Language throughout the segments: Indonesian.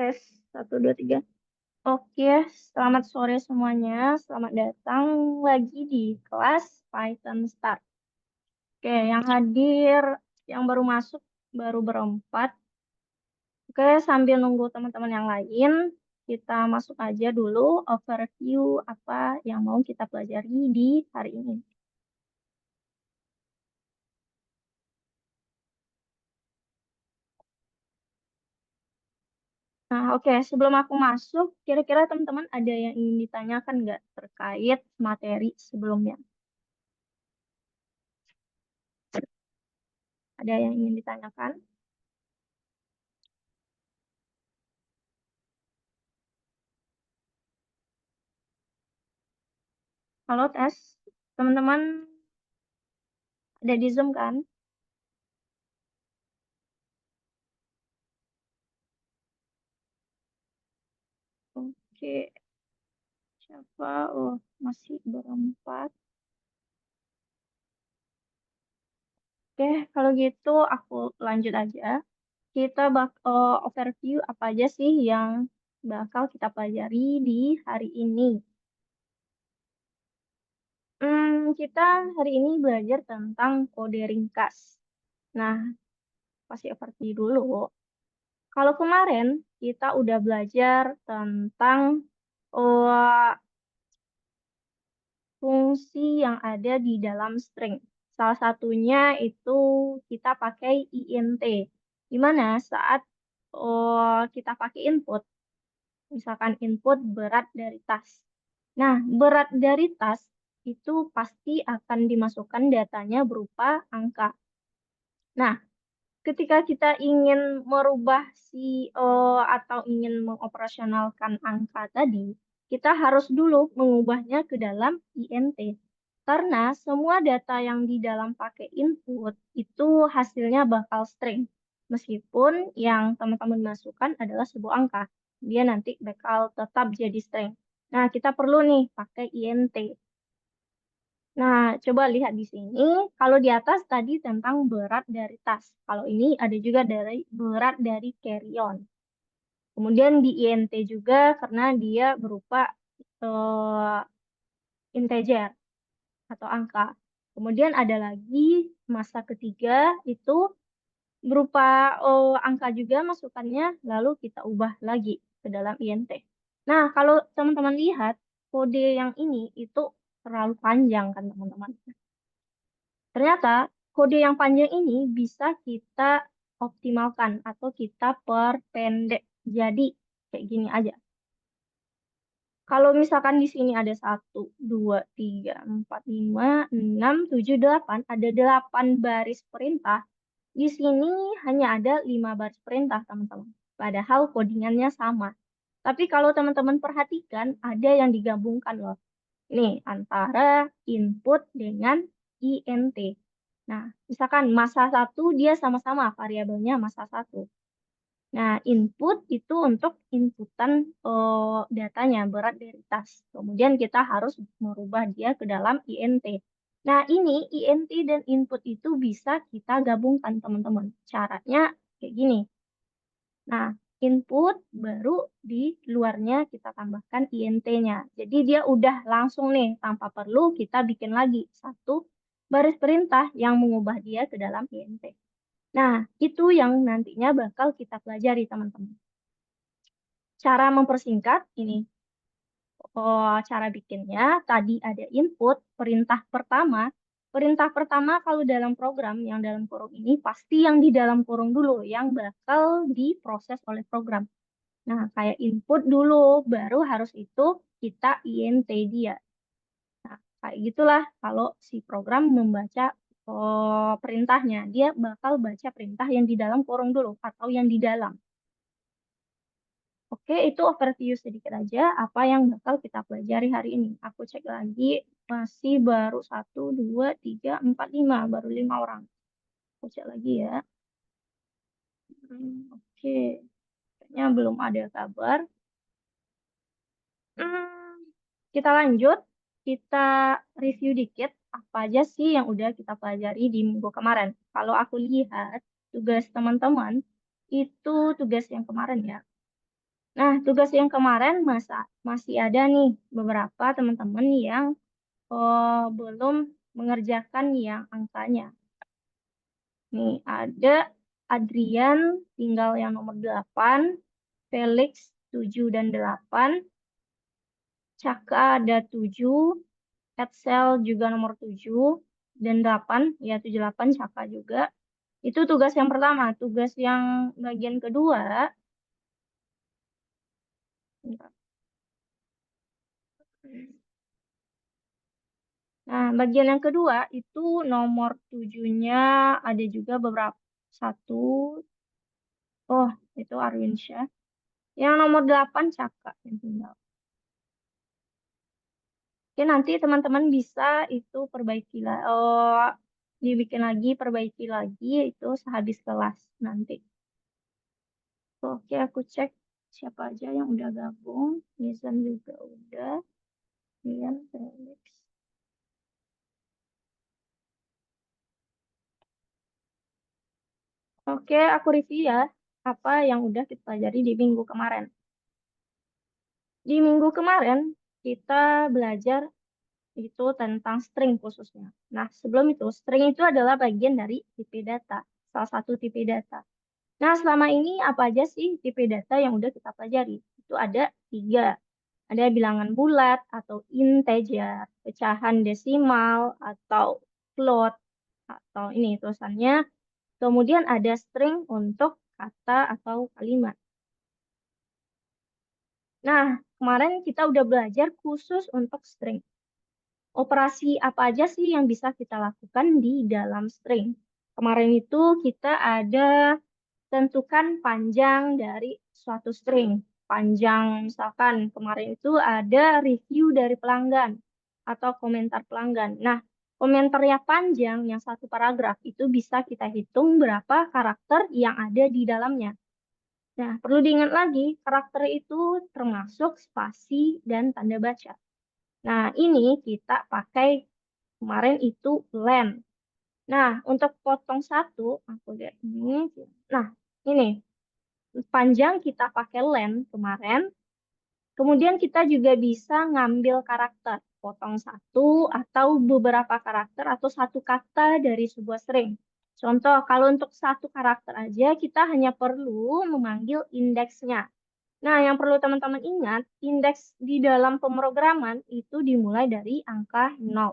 Tes 1, 2, 3. Oke, selamat sore semuanya. Selamat datang lagi di kelas Python Start. Oke, yang hadir, yang baru masuk, baru berempat. Oke, sambil nunggu teman-teman yang lain, kita masuk aja dulu overview apa yang mau kita pelajari di hari ini. Nah, oke, sebelum aku masuk, kira-kira teman-teman ada yang ingin ditanyakan nggak terkait materi sebelumnya? Ada yang ingin ditanyakan? Halo, tes. Teman-teman ada di Zoom kan? Oke, siapa? Oh, masih berempat. Oke, kalau gitu aku lanjut aja. Kita overview apa aja sih yang bakal kita pelajari di hari ini. Kita hari ini belajar tentang kode ringkas. Nah, pasti overview dulu. Kalau kemarin kita udah belajar tentang eh, fungsi yang ada di dalam string. Salah satunya itu kita pakai int, di mana saat kita pakai input, misalkan input berat dari tas. Nah, berat dari tas itu pasti akan dimasukkan datanya berupa angka. Nah, ketika kita ingin merubah atau ingin mengoperasionalkan angka tadi, kita harus dulu mengubahnya ke dalam int. Karena semua data yang di dalam pakai input itu hasilnya bakal string. Meskipun yang teman-teman masukkan adalah sebuah angka. Dia nanti bakal tetap jadi string. Nah, kita perlu nih pakai int. Nah, coba lihat di sini. Kalau di atas tadi tentang berat dari tas. Kalau ini ada juga dari berat dari carry-on. Kemudian di int juga karena dia berupa eh, integer atau angka. Kemudian ada lagi masa ketiga itu berupa angka juga masukannya, lalu kita ubah lagi ke dalam int. Nah, kalau teman-teman lihat, kode yang ini itu terlalu panjang kan teman-teman. Ternyata kode yang panjang ini bisa kita optimalkan atau kita perpendek. Jadi kayak gini aja. Kalau misalkan di sini ada 1, 2, 3, 4, 5, 6, 7, 8, ada 8 baris perintah. Di sini hanya ada 5 baris perintah, teman-teman. Padahal codingannya sama. Tapi kalau teman-teman perhatikan, ada yang digabungkan loh. Nih, antara input dengan int. Nah, misalkan masa satu dia sama-sama variabelnya masa satu. Nah, input itu untuk inputan datanya berat dari tas. Kemudian kita harus merubah dia ke dalam int. Nah, ini int dan input itu bisa kita gabungkan, teman-teman. Caranya kayak gini. Nah, input baru di luarnya kita tambahkan int-nya. Jadi dia udah langsung nih, tanpa perlu kita bikin lagi satu baris perintah yang mengubah dia ke dalam int. Nah, itu yang nantinya bakal kita pelajari, teman-teman. Cara mempersingkat ini, cara bikinnya tadi ada input, perintah pertama. Perintah pertama kalau dalam program yang dalam kurung ini pasti yang di dalam kurung dulu yang bakal diproses oleh program. Nah, kayak input dulu, baru harus itu kita int dia. Nah, kayak gitulah kalau si program membaca perintahnya. Dia bakal baca perintah yang di dalam kurung dulu atau yang di dalam. Oke, itu overview sedikit aja apa yang bakal kita pelajari hari ini. Aku cek lagi, masih baru 1, 2, 3, 4, 5, baru 5 orang. Aku cek lagi ya. Oke, kayaknya belum ada kabar. Hmm, kita lanjut, kita review dikit apa aja sih yang udah kita pelajari di minggu kemarin. Kalau aku lihat tugas teman-teman, itu tugas yang kemarin ya. Nah, tugas yang kemarin masih ada nih beberapa teman-teman yang belum mengerjakan yang angkanya. Nih, ada Adrian tinggal yang nomor 8, Felix 7 dan 8, Caka ada 7, Edsel juga nomor 7 dan 8, ya 7 8 Caka juga. Itu tugas yang pertama. Tugas yang bagian kedua, bentar. Nah, bagian yang kedua itu nomor 7-nya ada juga beberapa. Satu, oh itu Arwinsyah. Yang nomor 8 Caka yang tinggal. Oke, nanti teman-teman bisa itu perbaiki lah. Oh, dibikin lagi, perbaiki lagi itu sehabis kelas nanti. Oke, aku cek siapa aja yang udah gabung. Nizam juga udah. Rian, Felix. Oke, aku review ya apa yang udah kita pelajari di minggu kemarin. Di minggu kemarin kita belajar itu tentang string khususnya. Nah, sebelum itu, string itu adalah bagian dari tipe data, salah satu tipe data. Nah, selama ini apa aja sih tipe data yang udah kita pelajari? Itu ada 3. Ada bilangan bulat atau integer, pecahan desimal atau float, atau ini tulisannya. Kemudian ada string untuk kata atau kalimat. Nah, kemarin kita udah belajar khusus untuk string. Operasi apa aja sih yang bisa kita lakukan di dalam string? Kemarin itu kita ada tentukan panjang dari suatu string. Panjang, misalkan kemarin itu ada review dari pelanggan atau komentar pelanggan. Nah, komentarnya panjang yang satu paragraf itu bisa kita hitung berapa karakter yang ada di dalamnya. Nah, perlu diingat lagi, karakter itu termasuk spasi dan tanda baca. Nah, ini kita pakai kemarin itu len. Nah, untuk potong satu, aku lihat ini. Nah, ini panjang kita pakai len kemarin. Kemudian kita juga bisa ngambil karakter, potong satu atau beberapa karakter atau satu kata dari sebuah string. Contoh, kalau untuk satu karakter aja kita hanya perlu memanggil indeksnya. Nah, yang perlu teman-teman ingat, indeks di dalam pemrograman itu dimulai dari angka 0.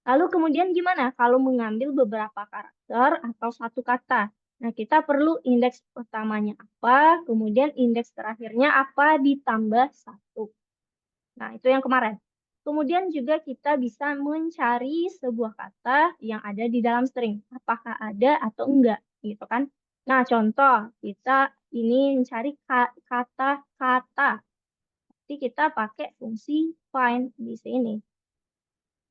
Lalu kemudian gimana kalau mengambil beberapa karakter atau satu kata? Nah, kita perlu indeks pertamanya apa, kemudian indeks terakhirnya apa ditambah satu. Nah, itu yang kemarin. Kemudian juga kita bisa mencari sebuah kata yang ada di dalam string. Apakah ada atau enggak, gitu kan? Nah, contoh, kita ini mencari kata-kata. Jadi kita pakai fungsi find di sini.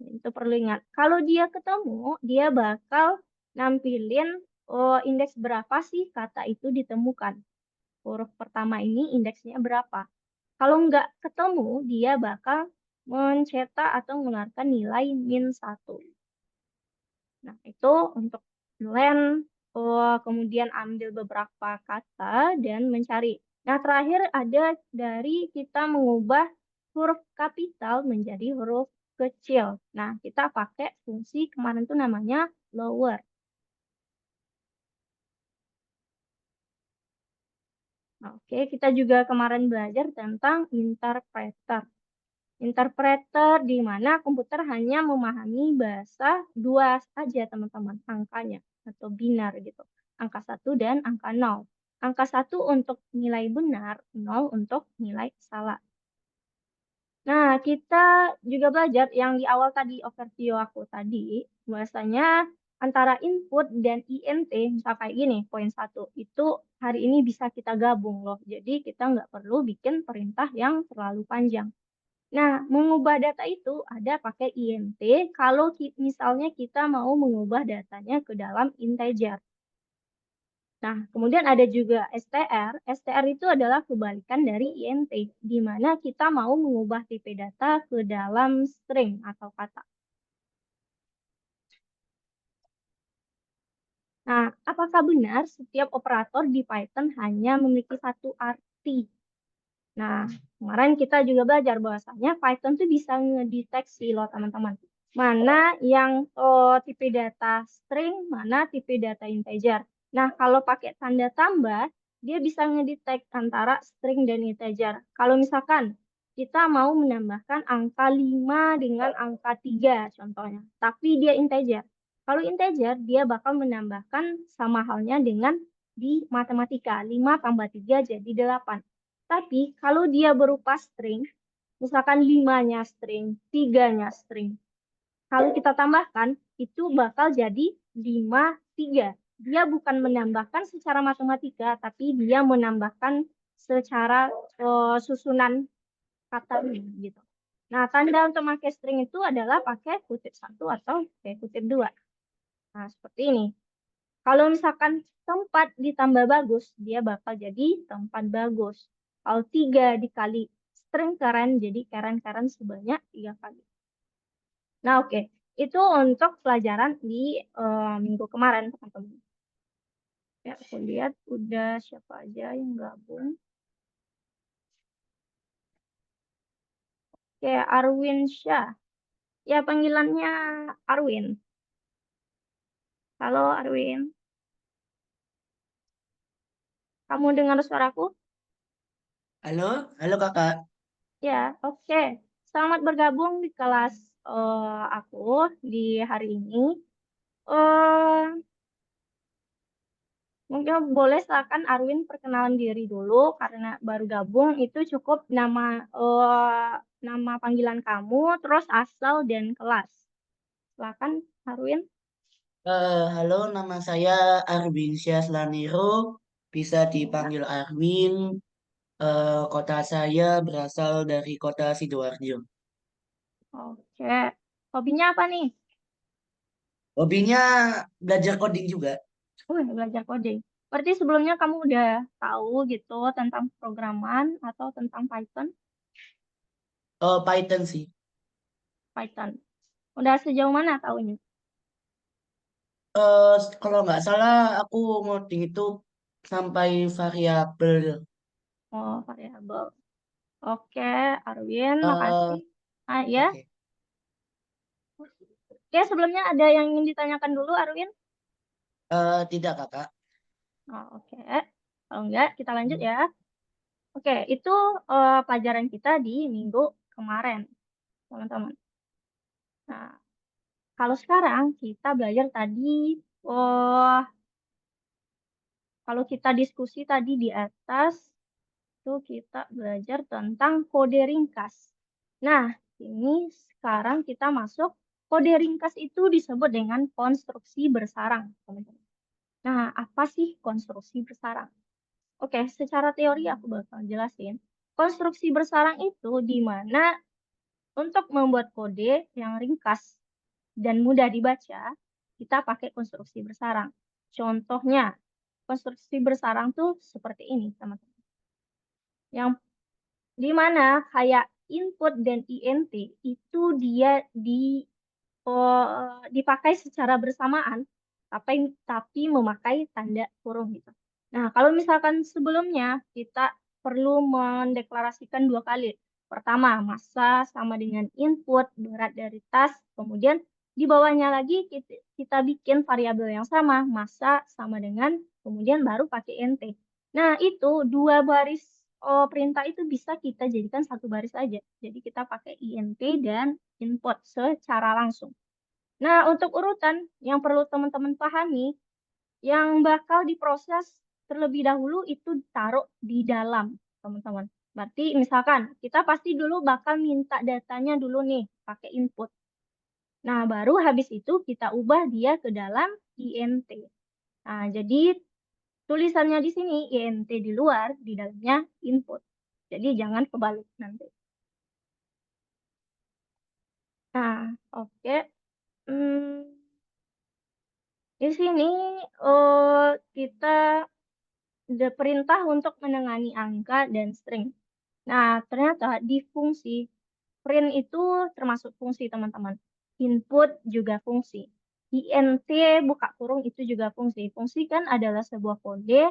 Itu perlu ingat. Kalau dia ketemu, dia bakal nampilin indeks berapa sih kata itu ditemukan. Huruf pertama ini indeksnya berapa. Kalau nggak ketemu, dia bakal mencetak atau mengeluarkan nilai -1. Nah, itu untuk len, kemudian ambil beberapa kata dan mencari. Nah, terakhir ada dari kita mengubah huruf kapital menjadi huruf kecil. Nah, kita pakai fungsi kemarin itu namanya lower. Oke, kita juga kemarin belajar tentang interpreter. Interpreter di mana komputer hanya memahami bahasa dua saja teman-teman, angkanya atau binar gitu. Angka 1 dan angka 0. Angka 1 untuk nilai benar, 0 untuk nilai salah. Nah, kita juga belajar yang di awal tadi, overview aku tadi, bahwasanya antara input dan INT, misal kayak gini, poin 1, itu hari ini bisa kita gabung loh. Jadi kita nggak perlu bikin perintah yang terlalu panjang. Nah, mengubah data itu ada pakai INT kalau misalnya kita mau mengubah datanya ke dalam integer. Nah, kemudian ada juga STR. STR itu adalah kebalikan dari INT, di mana kita mau mengubah tipe data ke dalam string atau kata. Nah, apakah benar setiap operator di Python hanya memiliki satu arti? Nah, kemarin kita juga belajar bahwasanya Python tuh bisa ngedeteksi loh teman-teman. Mana yang tipe data string, mana tipe data integer. Nah, kalau pakai tanda tambah, dia bisa ngedetect antara string dan integer. Kalau misalkan kita mau menambahkan angka 5 dengan angka 3 contohnya, tapi dia integer. Kalau integer, dia bakal menambahkan sama halnya dengan di matematika, 5 tambah 3 jadi 8. Tapi kalau dia berupa string, misalkan 5-nya string, 3-nya string, kalau kita tambahkan, itu bakal jadi 5, 3. Dia bukan menambahkan secara matematika, tapi dia menambahkan secara susunan kata gitu. Nah, tanda untuk pakai string itu adalah pakai kutip 1 atau pakai kutip 2. Nah, seperti ini. Kalau misalkan tempat ditambah bagus, dia bakal jadi tempat bagus. Kalau 3 dikali string keren, jadi keren-keren sebanyak 3 kali. Nah, oke. Itu untuk pelajaran di minggu kemarin, teman-teman. Ya, aku lihat udah siapa aja yang gabung. Oke, Arwin Syah. Ya, panggilannya Arwin. Halo, Arwin. Kamu dengar suaraku? Halo, halo kakak. Ya, oke. Selamat bergabung di kelas aku di hari ini. eh Mungkin boleh silakan Arwin perkenalan diri dulu karena baru gabung itu cukup nama panggilan kamu, terus asal dan kelas. Silakan Arwin. Halo, nama saya Arwin Syahlaniro. Bisa Ya. dipanggil Arwin. Kota saya berasal dari kota Sidoarjo. Oke. Hobinya apa nih? Hobinya belajar coding juga. Belajar coding. Berarti sebelumnya kamu udah tahu gitu tentang programan atau tentang Python? Python sih. Python. Udah sejauh mana tahunya? Kalau nggak salah aku ngoding itu sampai variabel. Oh, variabel. Oke, Arwin, Eh, makasih. Ah, ya. oke. Oke, sebelumnya ada yang ingin ditanyakan dulu, Arwin? Tidak kakak. Oh, oke. Kalau enggak, kita lanjut ya. Oke, itu pelajaran kita di minggu kemarin, teman-teman. Nah, kalau sekarang kita belajar tadi, oh, kalau kita diskusi tadi di atas, itu kita belajar tentang kode ringkas. Nah, ini sekarang kita masuk kode ringkas itu disebut dengan konstruksi bersarang, teman-teman. Nah, apa sih konstruksi bersarang? Oke, secara teori aku bakal jelasin. Konstruksi bersarang itu di mana untuk membuat kode yang ringkas dan mudah dibaca, kita pakai konstruksi bersarang. Contohnya, konstruksi bersarang tuh seperti ini, teman-teman. Yang di mana kayak input dan int itu dia dipakai secara bersamaan, tapi memakai tanda kurung gitu. Nah, kalau misalkan sebelumnya kita perlu mendeklarasikan dua kali. Pertama, massa sama dengan input, berat dari tas. Kemudian di bawahnya lagi kita bikin variabel yang sama, massa sama dengan, kemudian baru pakai int. Nah, itu dua baris perintah itu bisa kita jadikan satu baris aja. Jadi kita pakai int dan input secara langsung. Nah, untuk urutan yang perlu teman-teman pahami, yang bakal diproses terlebih dahulu itu taruh di dalam, teman-teman. Berarti misalkan kita pasti dulu bakal minta datanya dulu nih, pakai input. Nah, baru habis itu kita ubah dia ke dalam int. Nah, jadi tulisannya di sini int di luar, di dalamnya input. Jadi jangan kebalik nanti. Nah, oke. Hmm, di sini kita ada perintah untuk menengani angka dan string. Nah, ternyata di fungsi print itu termasuk fungsi, teman-teman. Input juga fungsi. INT buka kurung itu juga fungsi. Fungsi kan adalah sebuah kode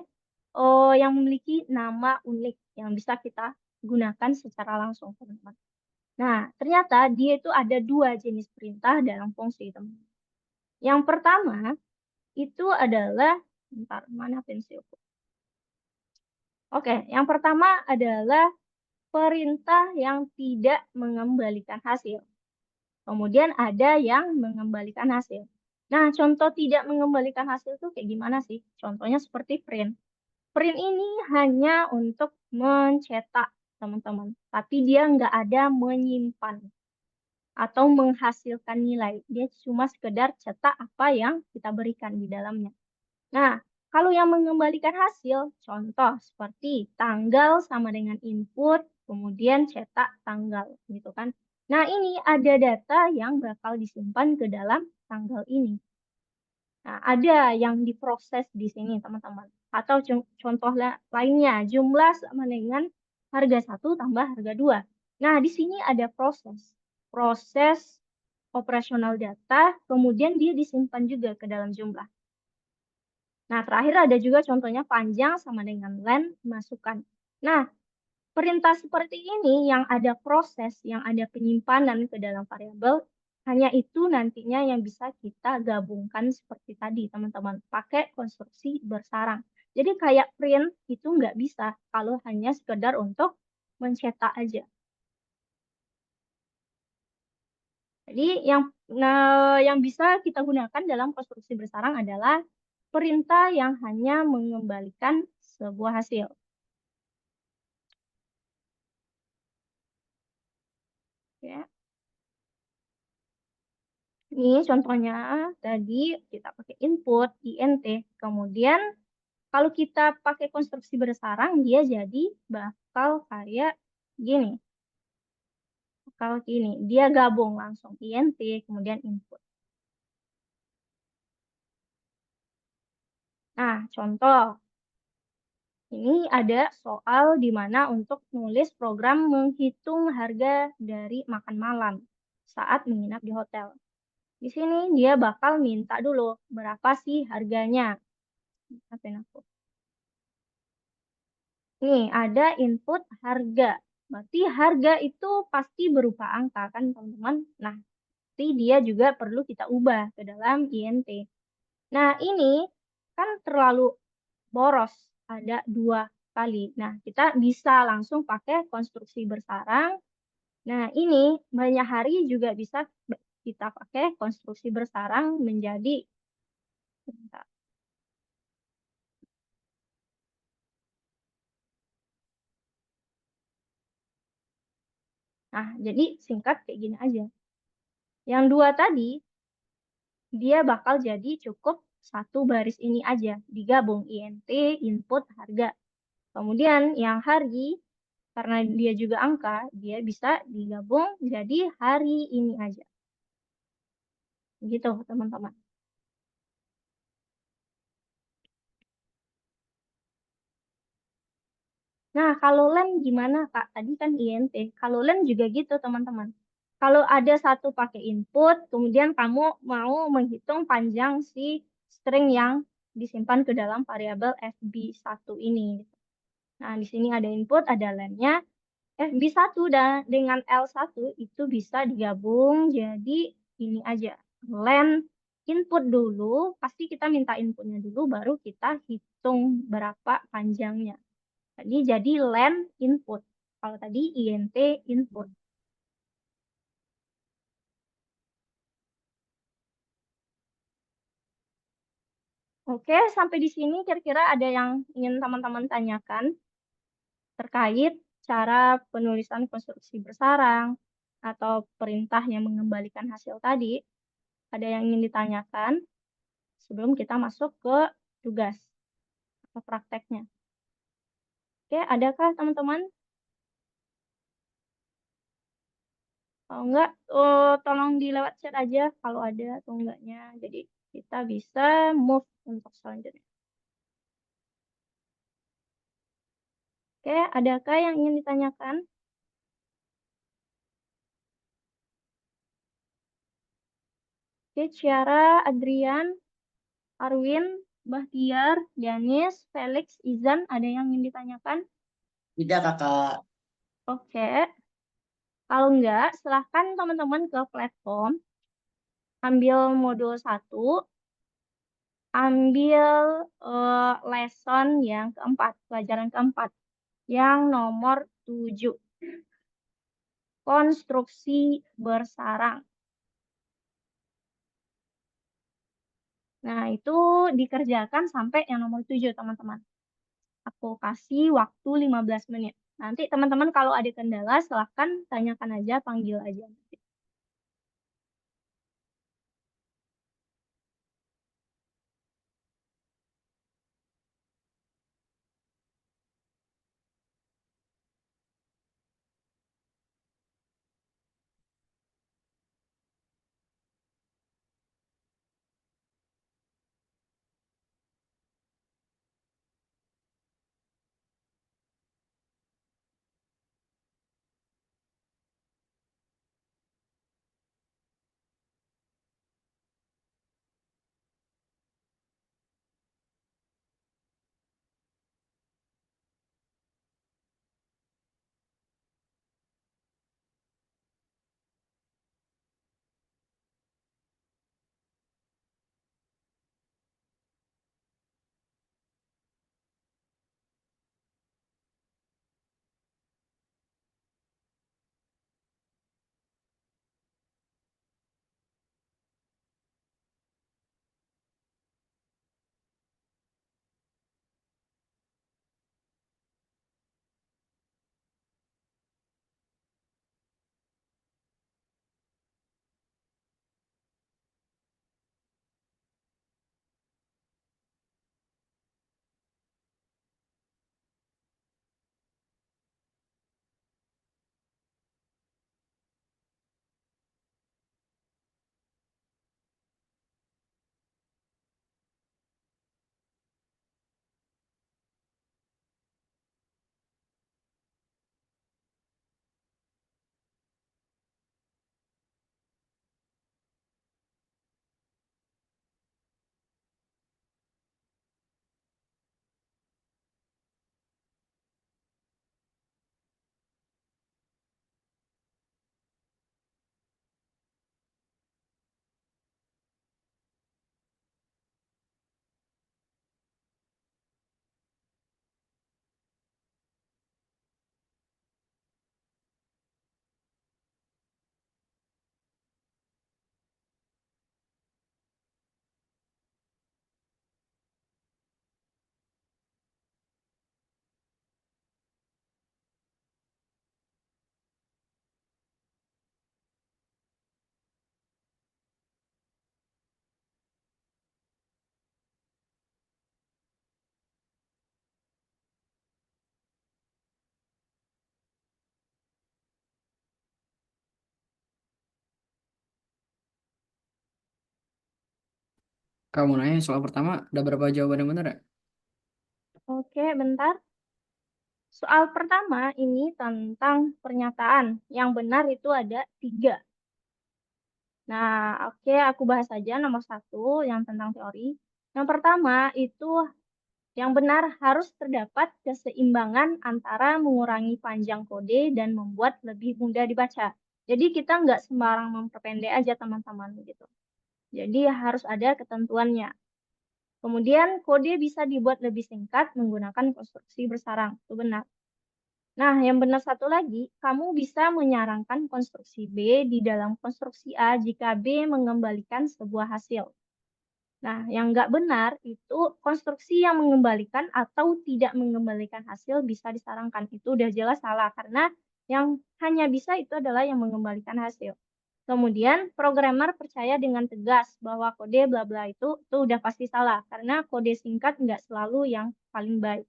yang memiliki nama unik yang bisa kita gunakan secara langsung, teman-teman. Nah, ternyata dia itu ada dua jenis perintah dalam fungsi, teman. Yang pertama itu adalah, bentar, mana pensilku? Oke, yang pertama adalah perintah yang tidak mengembalikan hasil. Kemudian ada yang mengembalikan hasil. Nah, contoh tidak mengembalikan hasil itu kayak gimana sih? Contohnya seperti print. Print ini hanya untuk mencetak, teman-teman. Tapi dia nggak ada menyimpan atau menghasilkan nilai. Dia cuma sekedar cetak apa yang kita berikan di dalamnya. Nah, kalau yang mengembalikan hasil, contoh seperti tanggal sama dengan input, kemudian cetak tanggal, gitu kan. Nah, ini ada data yang bakal disimpan ke dalam tanggal ini. Nah, ada yang diproses di sini, teman-teman. Atau contoh lainnya, jumlah sama dengan harga 1 tambah harga 2. Nah, di sini ada proses. Proses operasional data, kemudian dia disimpan juga ke dalam jumlah. Nah, terakhir ada juga contohnya panjang sama dengan len masukan. Nah, perintah seperti ini yang ada proses, yang ada penyimpanan ke dalam variabel, hanya itu nantinya yang bisa kita gabungkan seperti tadi, teman-teman, pakai konstruksi bersarang. Jadi kayak print itu nggak bisa kalau hanya sekedar untuk mencetak aja. Jadi yang bisa kita gunakan dalam konstruksi bersarang adalah perintah yang hanya mengembalikan sebuah hasil. Ya. Ini contohnya tadi kita pakai input int, kemudian kalau kita pakai konstruksi bersarang dia jadi bakal kayak gini. Bakal gini, dia gabung langsung int kemudian input. Nah, contoh ini ada soal di mana untuk nulis program menghitung harga dari makan malam saat menginap di hotel. Di sini dia bakal minta dulu berapa sih harganya. Maafin aku. Nih, ada input harga. Berarti harga itu pasti berupa angka kan, teman-teman? Nah, nanti dia juga perlu kita ubah ke dalam int. Nah, ini kan terlalu boros, ada dua kali. Nah, kita bisa langsung pakai konstruksi bersarang. Nah, ini banyak hari juga bisa kita pakai konstruksi bersarang menjadi, bentar. Nah, jadi singkat kayak gini aja. Yang dua tadi, dia bakal jadi cukup satu baris ini aja, digabung int, input, harga. Kemudian yang hari, karena dia juga angka, dia bisa digabung jadi hari ini aja. Gitu, teman-teman. Nah, kalau len gimana, Kak? Tadi kan int. Kalau len juga gitu, teman-teman. Kalau ada satu pakai input, kemudian kamu mau menghitung panjang si string yang disimpan ke dalam variabel fb1 ini. Nah, di sini ada input, ada len-nya. FB1 dan dengan L1 itu bisa digabung jadi ini aja. Len input dulu, pasti kita minta inputnya dulu, baru kita hitung berapa panjangnya. Tadi jadi len input. Kalau tadi int input. Oke, sampai di sini kira-kira ada yang ingin teman-teman tanyakan terkait cara penulisan konstruksi bersarang atau perintah yang mengembalikan hasil tadi. Ada yang ingin ditanyakan sebelum kita masuk ke tugas atau prakteknya. Oke, adakah teman-teman? Kalau enggak, tolong di lewat chat aja kalau ada atau enggaknya. Jadi kita bisa move untuk selanjutnya. Oke, adakah yang ingin ditanyakan? Oke, Ciara, Adrian, Arwin, Bahtiar, Danis, Felix, Izan, ada yang ingin ditanyakan? Tidak, Kakak. Oke, kalau enggak, silahkan teman-teman ke platform, ambil modul satu, ambil lesson yang keempat, pelajaran keempat, yang nomor 7, konstruksi bersarang. Nah, itu dikerjakan sampai yang nomor 7, teman-teman. Aku kasih waktu 15 menit. Nanti teman-teman kalau ada kendala, silahkan tanyakan aja, panggil aja. Kamu nanya soal pertama, ada berapa jawaban yang benar ya? Oke, bentar. Soal pertama ini tentang pernyataan. Yang benar itu ada 3. Nah, oke, aku bahas aja nomor 1 yang tentang teori. Yang pertama itu yang benar harus terdapat keseimbangan antara mengurangi panjang kode dan membuat lebih mudah dibaca. Jadi kita nggak sembarang memperpendek aja teman-teman gitu. Jadi harus ada ketentuannya. Kemudian kode bisa dibuat lebih singkat menggunakan konstruksi bersarang. Itu benar. Nah, yang benar satu lagi, kamu bisa menyarankan konstruksi B di dalam konstruksi A jika B mengembalikan sebuah hasil. Nah, yang nggak benar itu konstruksi yang mengembalikan atau tidak mengembalikan hasil bisa disarankan. Itu udah jelas salah karena yang hanya bisa itu adalah yang mengembalikan hasil. Kemudian programmer percaya dengan tegas bahwa kode bla bla itu udah pasti salah karena kode singkat nggak selalu yang paling baik.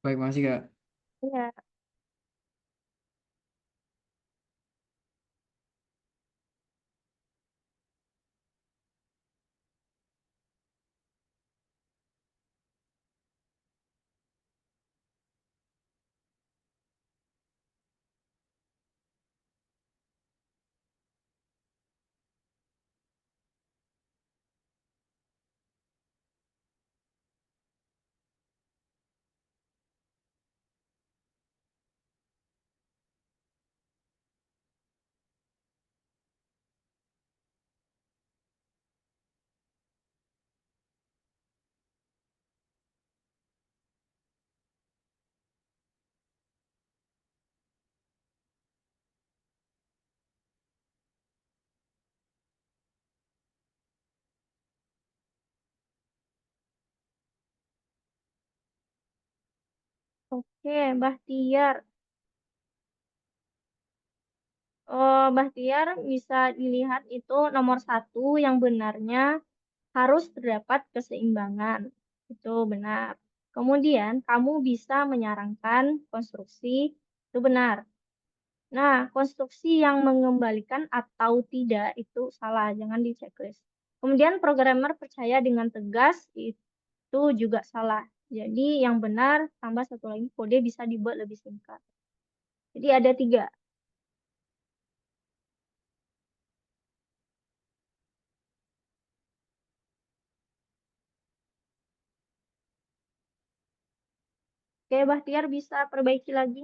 Baik, makasih Kak. Ya, Oke, Bahtiar. Bahtiar bisa dilihat itu nomor satu yang benarnya harus terdapat keseimbangan. Itu benar. Kemudian kamu bisa menyarankan konstruksi, itu benar. Nah, konstruksi yang mengembalikan atau tidak itu salah, jangan di checklist. Kemudian programmer percaya dengan tegas itu juga salah. Jadi yang benar tambah satu lagi kode bisa dibuat lebih singkat. Jadi ada tiga. Oke, Bahtiar bisa perbaiki lagi.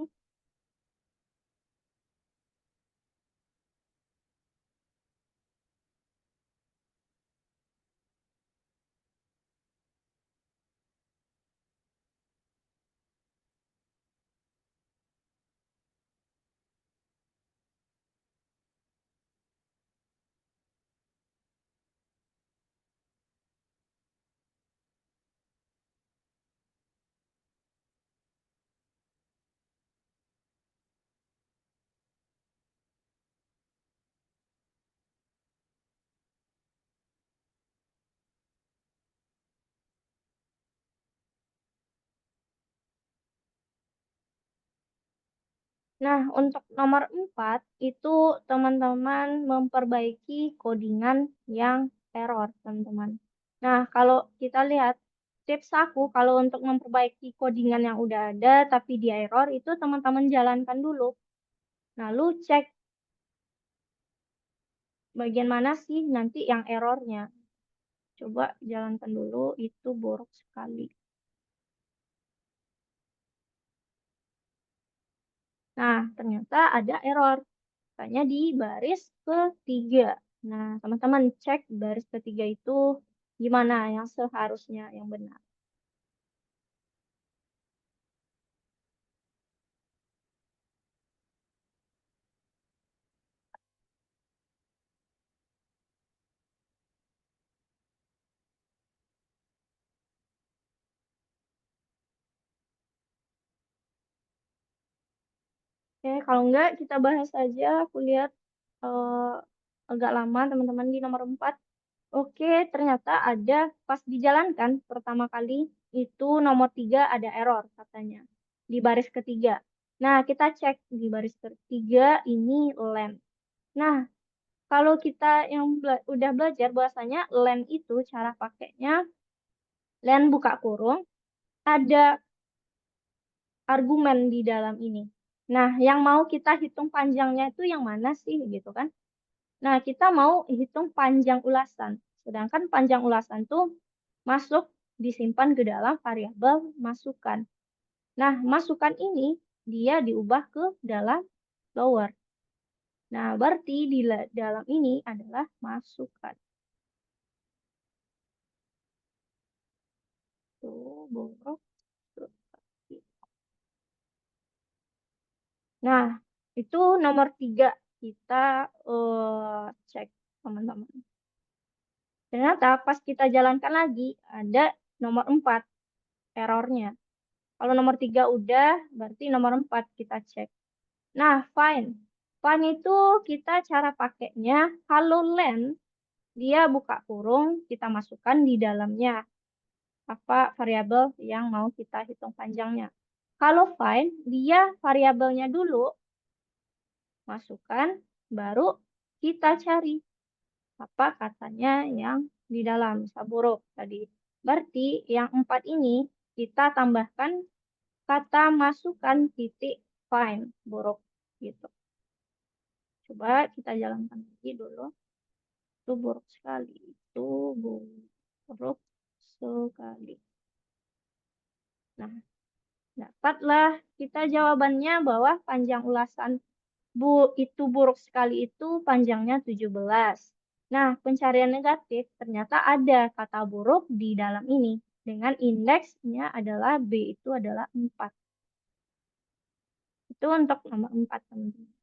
Nah, untuk nomor 4 itu teman-teman memperbaiki codingan yang error, teman-teman. Nah, kalau kita lihat tips aku kalau untuk memperbaiki codingan yang udah ada tapi dia error itu teman-teman jalankan dulu. Lalu cek bagian mana sih nanti yang errornya. Coba jalankan dulu itu buruk sekali. Nah, ternyata ada error. Tanya di baris ketiga. Nah, teman-teman cek baris ketiga itu gimana yang seharusnya yang benar. Oke, kalau enggak kita bahas aja. Aku lihat eh, agak lama teman-teman di nomor 4. Oke, ternyata ada pas dijalankan pertama kali itu nomor 3 ada error katanya di baris ketiga. Nah, kita cek di baris ketiga ini len. Nah, kalau kita yang udah belajar bahwasanya len itu cara pakainya len buka kurung ada argumen di dalam ini. Nah, yang mau kita hitung panjangnya itu yang mana sih gitu kan? Nah, kita mau hitung panjang ulasan. Sedangkan panjang ulasan tuh masuk disimpan ke dalam variabel masukan. Nah, masukan ini dia diubah ke dalam lower. Nah, berarti di dalam ini adalah masukan. Tuh, borok. Tuh. Nah, itu nomor 3 kita cek teman-teman. Ternyata pas kita jalankan lagi ada nomor 4 errornya. Kalau nomor 3 udah, berarti nomor 4 kita cek. Nah, find. Find itu kita cara pakainya, kalau len, dia buka kurung, kita masukkan di dalamnya apa variabel yang mau kita hitung panjangnya. Kalau find, dia variabelnya dulu, masukkan, baru kita cari apa katanya yang di dalam saburuk tadi. Berarti yang 4 ini kita tambahkan kata masukkan titik find buruk gitu. Coba kita jalankan lagi dulu. Itu buruk sekali. Itu buruk sekali. Nah, dapatlah kita jawabannya bahwa panjang ulasan itu buruk sekali itu panjangnya 17. Nah, pencarian negatif ternyata ada kata buruk di dalam ini. Dengan indeksnya adalah B itu adalah 4. Itu untuk nomor 4, teman-teman.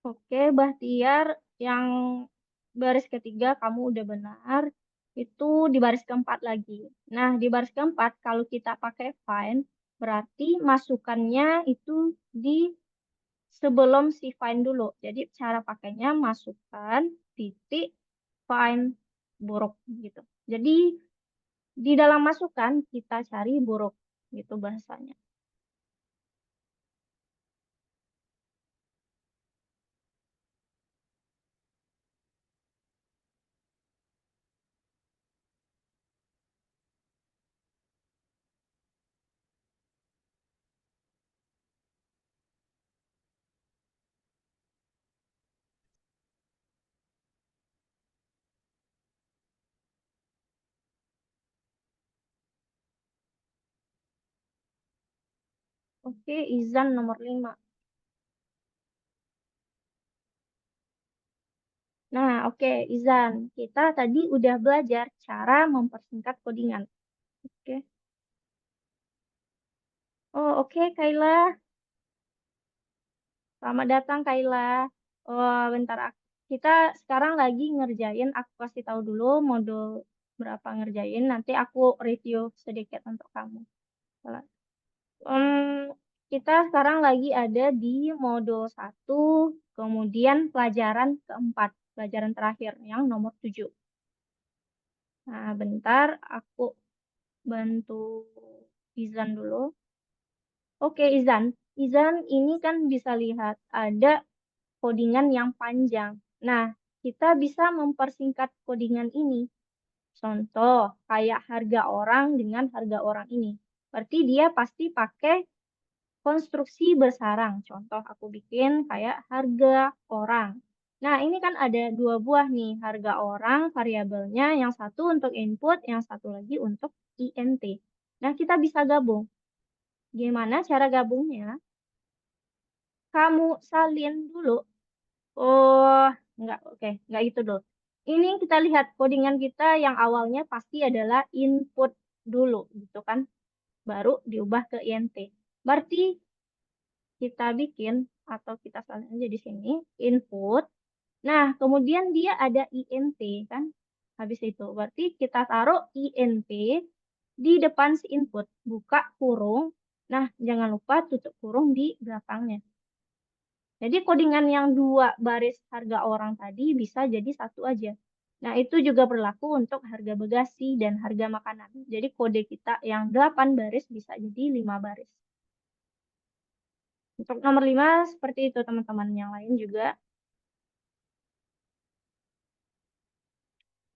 Oke, Bahtiar, yang baris ketiga kamu udah benar. Itu di baris keempat lagi. Nah, di baris keempat kalau kita pakai find, berarti masukannya itu di sebelum si find dulu. Jadi cara pakainya masukkan titik find buruk gitu. Jadi di dalam masukan kita cari buruk gitu bahasanya. Oke, Izan nomor 5. Nah, oke, Izan. Kita tadi udah belajar cara mempersingkat codingan. Oke. Oh, oke, Kayla. Selamat datang, Kayla. Oh, bentar. Kita sekarang lagi ngerjain. Aku kasih tahu dulu modul berapa ngerjain. Nanti aku review sedikit untuk kamu. Hmm, kita sekarang lagi ada di modul 1, kemudian pelajaran keempat. Pelajaran terakhir yang nomor 7. Nah, bentar. Aku bantu Izan dulu. Oke, Izan. Izan ini kan bisa lihat ada codingan yang panjang. Nah, kita bisa mempersingkat codingan ini. Contoh, kayak harga orang dengan harga orang ini. Berarti dia pasti pakai konstruksi bersarang. Contoh, aku bikin kayak harga orang. Nah, ini kan ada dua buah nih, harga orang, variabelnya, yang satu untuk input, yang satu lagi untuk int. Nah, kita bisa gabung. Gimana cara gabungnya? Kamu salin dulu. Oh, enggak, oke, enggak itu dulu. Ini kita lihat codingan kita yang awalnya pasti adalah input dulu, gitu kan? Baru diubah ke int. Berarti kita bikin atau kita salin aja di sini input. Nah, kemudian dia ada int kan? Habis itu berarti kita taruh int di depan si input, buka kurung. Nah, jangan lupa tutup kurung di belakangnya. Jadi codingan yang dua baris harga orang tadi bisa jadi satu aja. Nah, itu juga berlaku untuk harga bagasi dan harga makanan. Jadi kode kita yang 8 baris bisa jadi 5 baris. Untuk nomor 5 seperti itu teman-teman. Yang lain juga.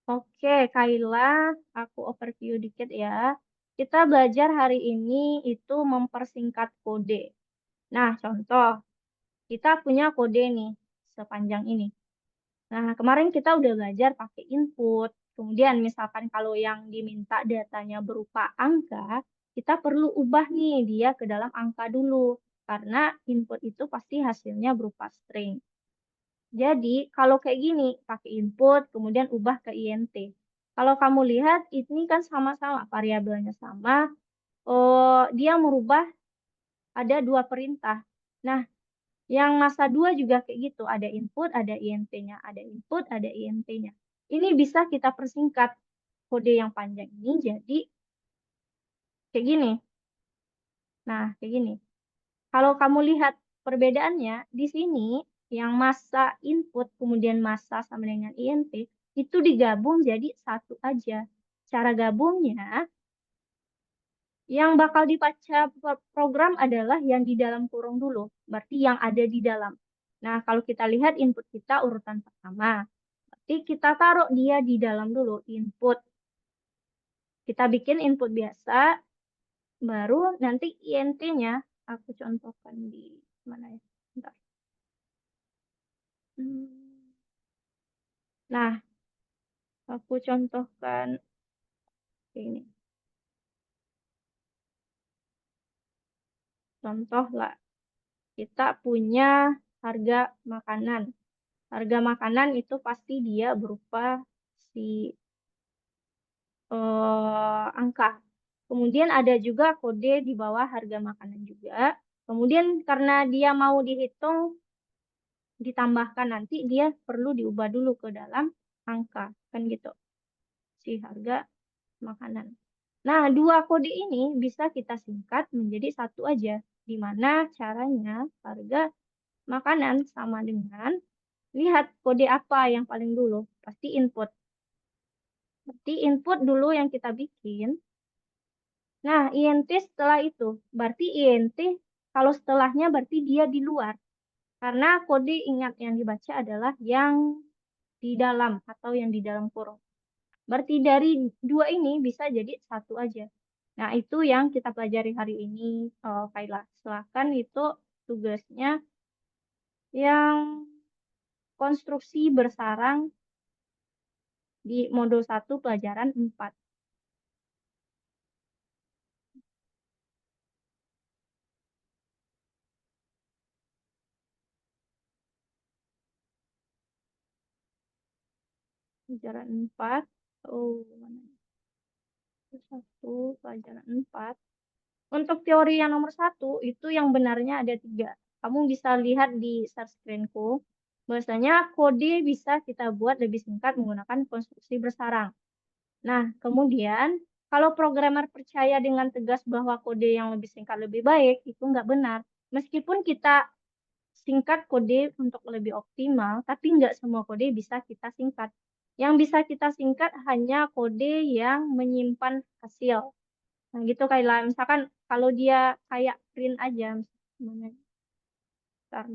Oke, Kaila, aku overview dikit ya. Kita belajar hari ini itu mempersingkat kode. Nah, contoh, kita punya kode nih, sepanjang ini. Nah, kemarin kita udah belajar pakai input. Kemudian misalkan kalau yang diminta datanya berupa angka, kita perlu ubah nih dia ke dalam angka dulu. Karena input itu pasti hasilnya berupa string. Jadi, kalau kayak gini, pakai input, kemudian ubah ke int. Kalau kamu lihat, ini kan sama-sama, variabelnya sama. Oh, dia merubah ada dua perintah. Nah, yang masa 2 juga kayak gitu, ada input, ada int-nya, ada input, ada int-nya. Ini bisa kita persingkat kode yang panjang ini jadi kayak gini. Nah, kayak gini. Kalau kamu lihat perbedaannya, di sini yang masa input kemudian masa sama dengan int, itu digabung jadi satu aja. Cara gabungnya, yang bakal dibaca program adalah yang di dalam kurung dulu, berarti yang ada di dalam. Nah, kalau kita lihat input kita urutan pertama, berarti kita taruh dia di dalam dulu, input. Kita bikin input biasa, baru nanti int-nya aku contohkan di mana ya? Bentar. Nah, aku contohkan ini. Contoh lah, kita punya harga makanan. Harga makanan itu pasti dia berupa si angka. Kemudian ada juga kode di bawah harga makanan juga. Kemudian karena dia mau dihitung ditambahkan nanti dia perlu diubah dulu ke dalam angka, kan gitu, si harga makanan. Nah, dua kode ini bisa kita singkat menjadi satu aja, di mana caranya harga makanan sama dengan lihat kode apa yang paling dulu, pasti input. Berarti input dulu yang kita bikin. Nah, INT setelah itu, berarti INT kalau setelahnya berarti dia di luar. Karena kode ingat yang dibaca adalah yang di dalam atau yang di dalam kurung. Berarti dari dua ini bisa jadi satu aja. Nah, itu yang kita pelajari hari ini, Kayla. Silahkan itu tugasnya yang konstruksi bersarang di modul 1 pelajaran 4. Pelajaran 4. Oh, mana? 1, pelajaran 4. Untuk teori yang nomor 1, itu yang benarnya ada 3. Kamu bisa lihat di share screen-ku. Bahwasanya kode bisa kita buat lebih singkat menggunakan konstruksi bersarang. Nah, kemudian kalau programmer percaya dengan tegas bahwa kode yang lebih singkat lebih baik, itu nggak benar. Meskipun kita singkat kode untuk lebih optimal, tapi nggak semua kode bisa kita singkat. Yang bisa kita singkat hanya kode yang menyimpan hasil. Nah, gitu kayak misalkan kalau dia kayak print aja, mana? Bentar,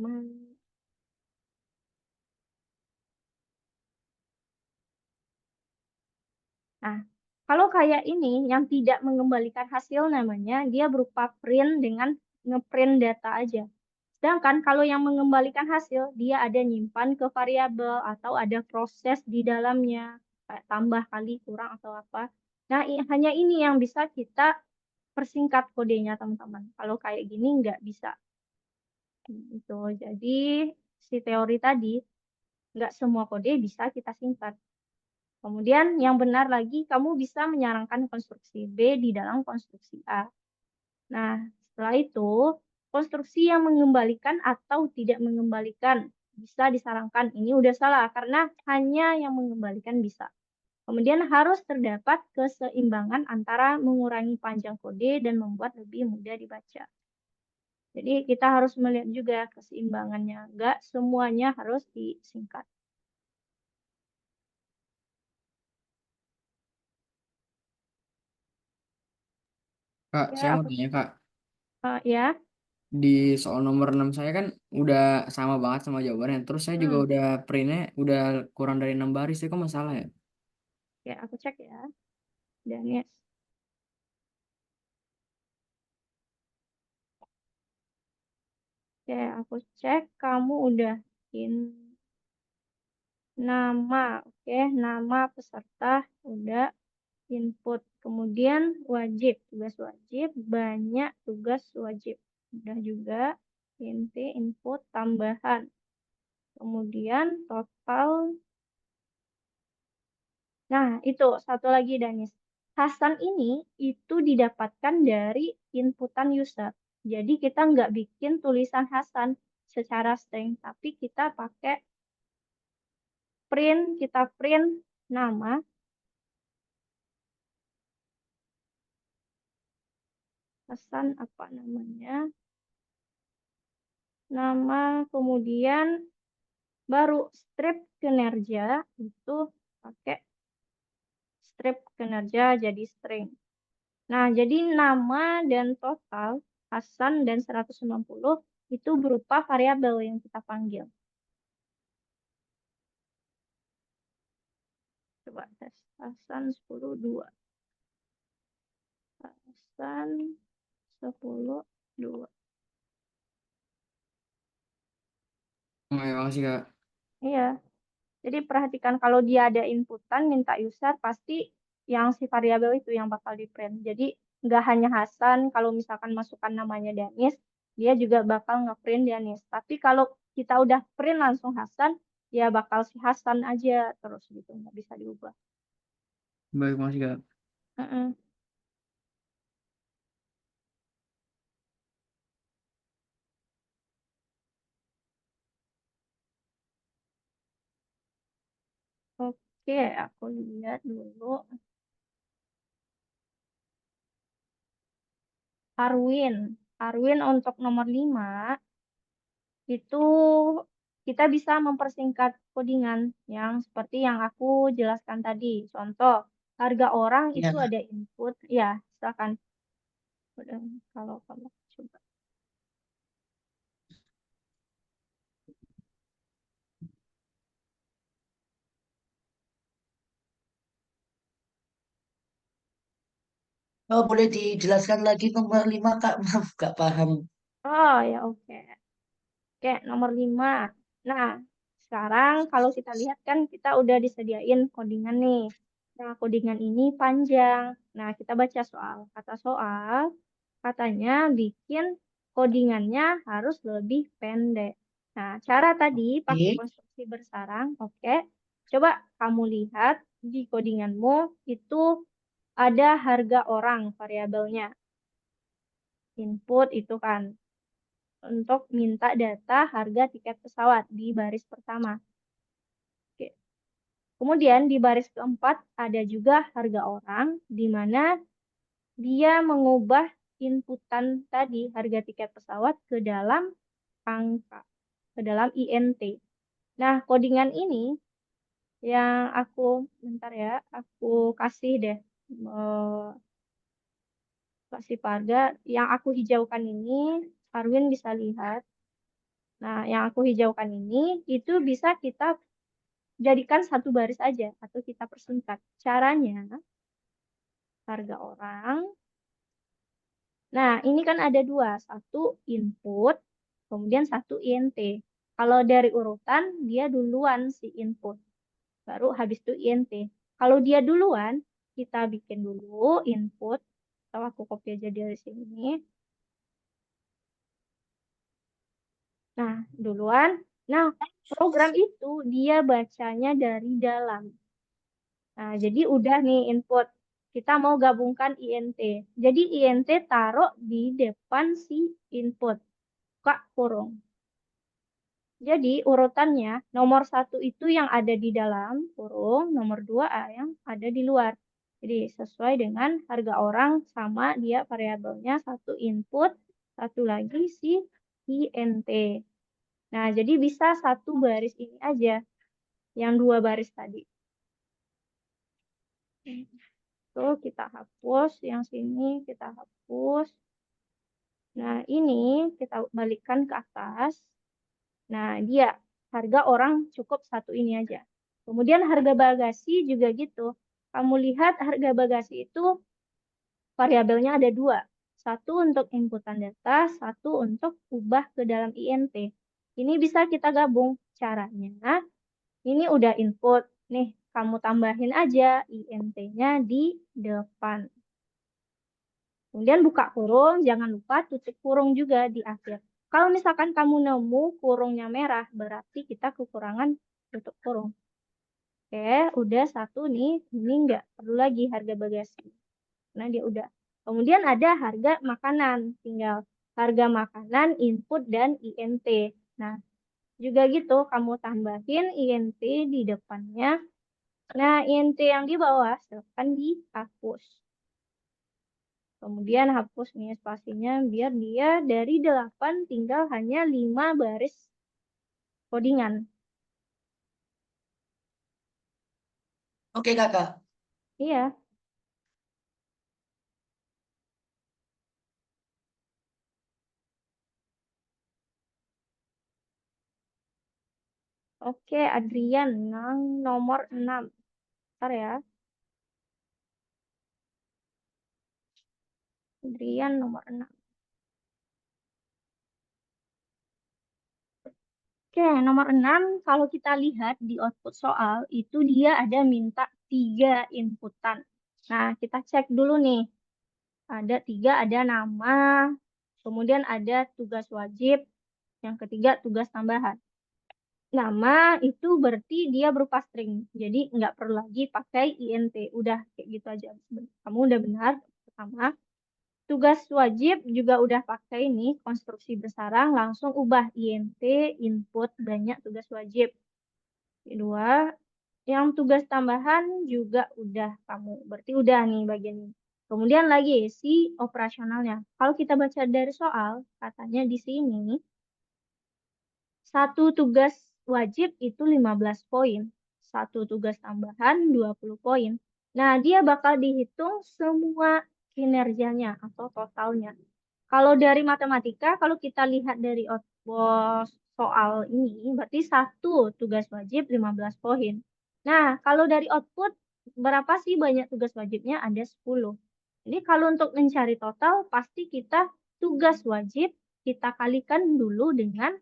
Nah, kalau kayak ini yang tidak mengembalikan hasil namanya, dia berupa print dengan ngeprint data aja. Sedangkan kalau yang mengembalikan hasil, dia ada nyimpan ke variabel atau ada proses di dalamnya, kayak tambah kali kurang atau apa. Nah, hanya ini yang bisa kita persingkat kodenya, teman-teman. Kalau kayak gini nggak bisa. Itu. Jadi, si teori tadi, nggak semua kode bisa kita singkat. Kemudian yang benar lagi, kamu bisa menyarankan konstruksi B di dalam konstruksi A. Nah, setelah itu, konstruksi yang mengembalikan atau tidak mengembalikan bisa disarankan. Ini udah salah, karena hanya yang mengembalikan bisa. Kemudian harus terdapat keseimbangan antara mengurangi panjang kode dan membuat lebih mudah dibaca. Jadi kita harus melihat juga keseimbangannya. Enggak semuanya harus disingkat. Kak, Ya, saya mau aku tanya Kak, ya. di soal nomor 6 saya kan udah sama banget sama jawabannya. Terus saya juga Hmm. udah printnya udah kurang dari 6 baris, itu kok masalah ya? Ya, aku cek ya. Daniel. Oke, aku cek kamu udah in nama. Oke, nama peserta udah input. Kemudian wajib, tugas wajib, banyak tugas wajib. Udah juga int input tambahan. Kemudian total. Nah, itu satu lagi Danis. Hasan ini itu didapatkan dari inputan user. Jadi kita nggak bikin tulisan Hasan secara string, tapi kita pakai kita print nama, Hasan apa namanya, nama, kemudian baru strip kinerja itu pakai strip kinerja jadi string. Nah, jadi nama dan total Hasan dan 190 itu berupa variabel yang kita panggil. Coba tes Hasan 10 2. Hasan 10 2. Oh, ya, makasih Kak. Iya. Jadi perhatikan kalau dia ada inputan minta user pasti yang si variabel itu yang bakal di print. Jadi nggak hanya Hasan, kalau misalkan masukkan namanya Danis, dia juga bakal nge-print Danis. Tapi kalau kita udah print langsung Hasan, ya bakal si Hasan aja terus gitu, nggak bisa diubah. Baik, makasih Kak. Mm-mm. Oke, aku lihat dulu. Arwin untuk nomor 5 itu kita bisa mempersingkat codingan yang seperti yang aku jelaskan tadi. Contoh, harga orang Ya, itu Kak. ada input. Ya, silakan. Kalau kamu coba. Oh, boleh dijelaskan lagi nomor 5, Kak. Maaf, gak paham. Oh, ya oke. Oke, nomor 5. Nah, sekarang kalau kita lihat kan kita udah disediain codingan nih. Nah, codingan ini panjang. Nah, kita baca soal. Kata soal, katanya bikin codingannya harus lebih pendek. Nah, cara tadi pakai Oke. konstruksi bersarang. Oke. Coba kamu lihat di codinganmu itu ada harga orang variabelnya. Input itu kan untuk minta data harga tiket pesawat di baris pertama. Oke. Kemudian di baris keempat ada juga harga orang, di mana dia mengubah inputan tadi harga tiket pesawat ke dalam angka, ke dalam INT. Nah, codingan ini yang bentar ya, aku kasih deh, kasih pada yang aku hijaukan ini, Arwin bisa lihat. Nah, yang aku hijaukan ini itu bisa kita jadikan satu baris aja atau kita persingkat. Caranya, harga orang. Nah, ini kan ada dua. Satu input, kemudian satu INT. Kalau dari urutan, dia duluan si input. Baru habis itu INT. Kalau dia duluan, kita bikin dulu input. Atau aku copy aja dari sini. Nah, duluan. Nah, program itu dia bacanya dari dalam. Nah, jadi udah nih input. Kita mau gabungkan INT. Jadi INT taruh di depan si input. Buka kurung. Jadi urutannya nomor 1 itu yang ada di dalam kurung, nomor 2 yang ada di luar. Jadi sesuai dengan harga orang sama dia variabelnya satu input, satu lagi si INT. Nah, jadi bisa satu baris ini aja, yang dua baris tadi. Tuh kita hapus, yang sini kita hapus. Nah, ini kita balikkan ke atas. Nah, dia harga orang cukup satu ini aja. Kemudian harga bagasi juga gitu. Kamu lihat harga bagasi itu variabelnya ada dua. Satu untuk inputan data, satu untuk ubah ke dalam INT. Ini bisa kita gabung. Caranya, ini udah input. Nih, kamu tambahin aja INT-nya di depan. Kemudian buka kurung, jangan lupa tutup kurung juga di akhir. Kalau misalkan kamu nemu kurungnya merah, berarti kita kekurangan tutup kurung. Oke, udah satu nih, ini nggak perlu lagi harga bagasi. Nah, dia udah. Kemudian ada harga makanan, tinggal harga makanan, input, dan INT. Nah, juga gitu, kamu tambahin INT di depannya. Nah, INT yang di bawah, silahkan dihapus. Kemudian hapus nih spasinya biar dia dari 8 tinggal hanya 5 baris codingan. Oke, Kakak. Iya, oke Adrian, yang nomor 6. Bentar ya, Adrian nomor 6. Oke, nomor 6, kalau kita lihat di output soal, itu dia ada minta 3 inputan. Nah, kita cek dulu nih. Ada 3, ada nama, kemudian ada tugas wajib, yang ketiga tugas tambahan. Nama itu berarti dia berupa string. Jadi nggak perlu lagi pakai INT. Udah kayak gitu aja. Kamu udah benar. Pertama. Tugas wajib juga udah pakai ini konstruksi bersarang. Langsung ubah INT input banyak tugas wajib. Kedua. Yang tugas tambahan juga udah kamu, berarti udah nih bagian ini. Kemudian lagi si operasionalnya. Kalau kita baca dari soal, katanya di sini satu tugas wajib itu 15 poin. Satu tugas tambahan 20 poin. Nah, dia bakal dihitung semua kinerjanya atau totalnya. Kalau dari matematika, kalau kita lihat dari soal ini, berarti satu tugas wajib 15 poin. Nah, kalau dari output, berapa sih banyak tugas wajibnya? Ada 10. Jadi kalau untuk mencari total, pasti kita tugas wajib kita kalikan dulu dengan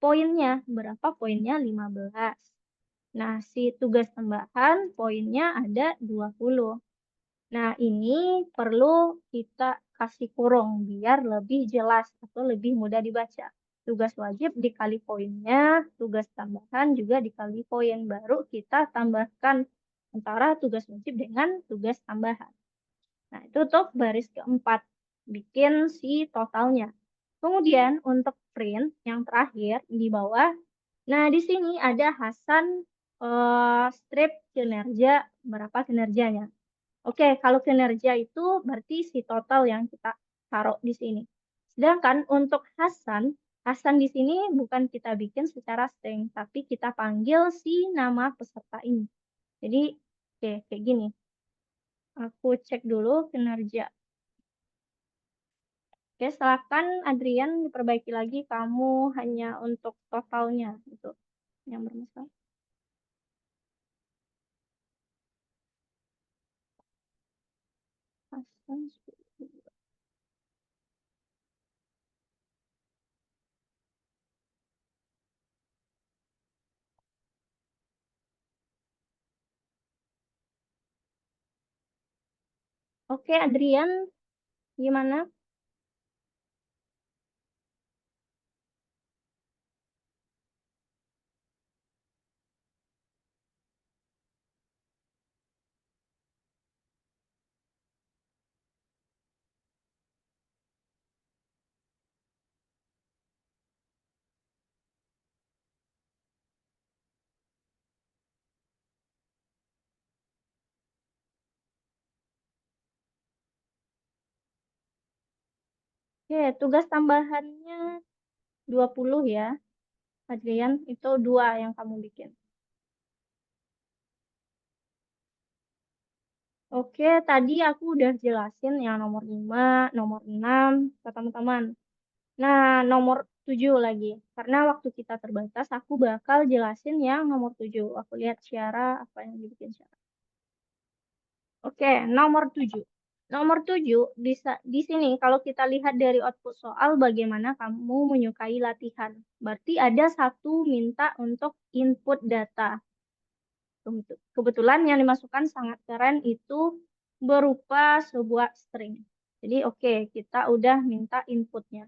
poinnya. Berapa poinnya? 15. Nah, si tugas tambahan poinnya ada 20. Nah, ini perlu kita kasih kurung biar lebih jelas atau lebih mudah dibaca. Tugas wajib dikali poinnya, tugas tambahan juga dikali poin. Baru kita tambahkan antara tugas wajib dengan tugas tambahan. Nah, itu untuk baris keempat. Bikin si totalnya. Kemudian untuk print yang terakhir di bawah. Nah, di sini ada Hasan strip kinerja, berapa kinerjanya. Oke, kalau kinerja itu berarti si total yang kita taruh di sini. Sedangkan untuk Hasan, Hasan di sini bukan kita bikin secara string, tapi kita panggil si nama peserta ini. Jadi, oke, kayak gini. Aku cek dulu kinerja. Oke, silakan Adrian diperbaiki lagi. Kamu hanya untuk totalnya itu yang bermasalah. Hasan. Oke, Adrian, gimana? Oke, tugas tambahannya 20 ya. Adrian, itu 2 yang kamu bikin. Oke, tadi aku udah jelasin yang nomor 5, nomor 6 ke teman-teman. Nah, nomor 7 lagi. Karena waktu kita terbatas, aku bakal jelasin yang nomor 7. Aku lihat Syara, apa yang dibikin Syara. Oke, nomor 7. Nomor 7, di sini kalau kita lihat dari output soal bagaimana kamu menyukai latihan. Berarti ada satu minta untuk input data. Kebetulan yang dimasukkan sangat keren itu berupa sebuah string. Jadi oke, kita udah minta inputnya.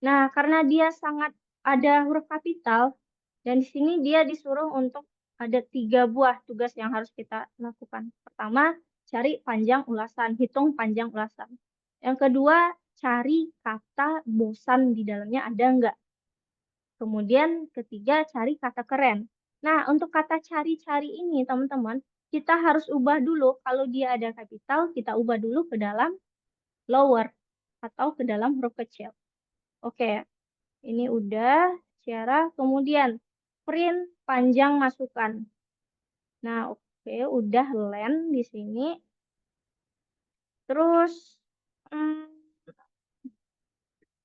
Nah, karena dia sangat ada huruf kapital, dan di sini dia disuruh untuk ada 3 buah tugas yang harus kita lakukan. Pertama, cari panjang ulasan, hitung panjang ulasan. Yang kedua, cari kata bosan di dalamnya ada nggak. Kemudian ketiga, cari kata keren. Nah, untuk kata cari-cari ini, teman-teman, kita harus ubah dulu. Kalau dia ada kapital, kita ubah dulu ke dalam lower atau ke dalam huruf kecil. Oke, ini udah cara. Kemudian print panjang masukan. Nah, oke, udah len di sini. Terus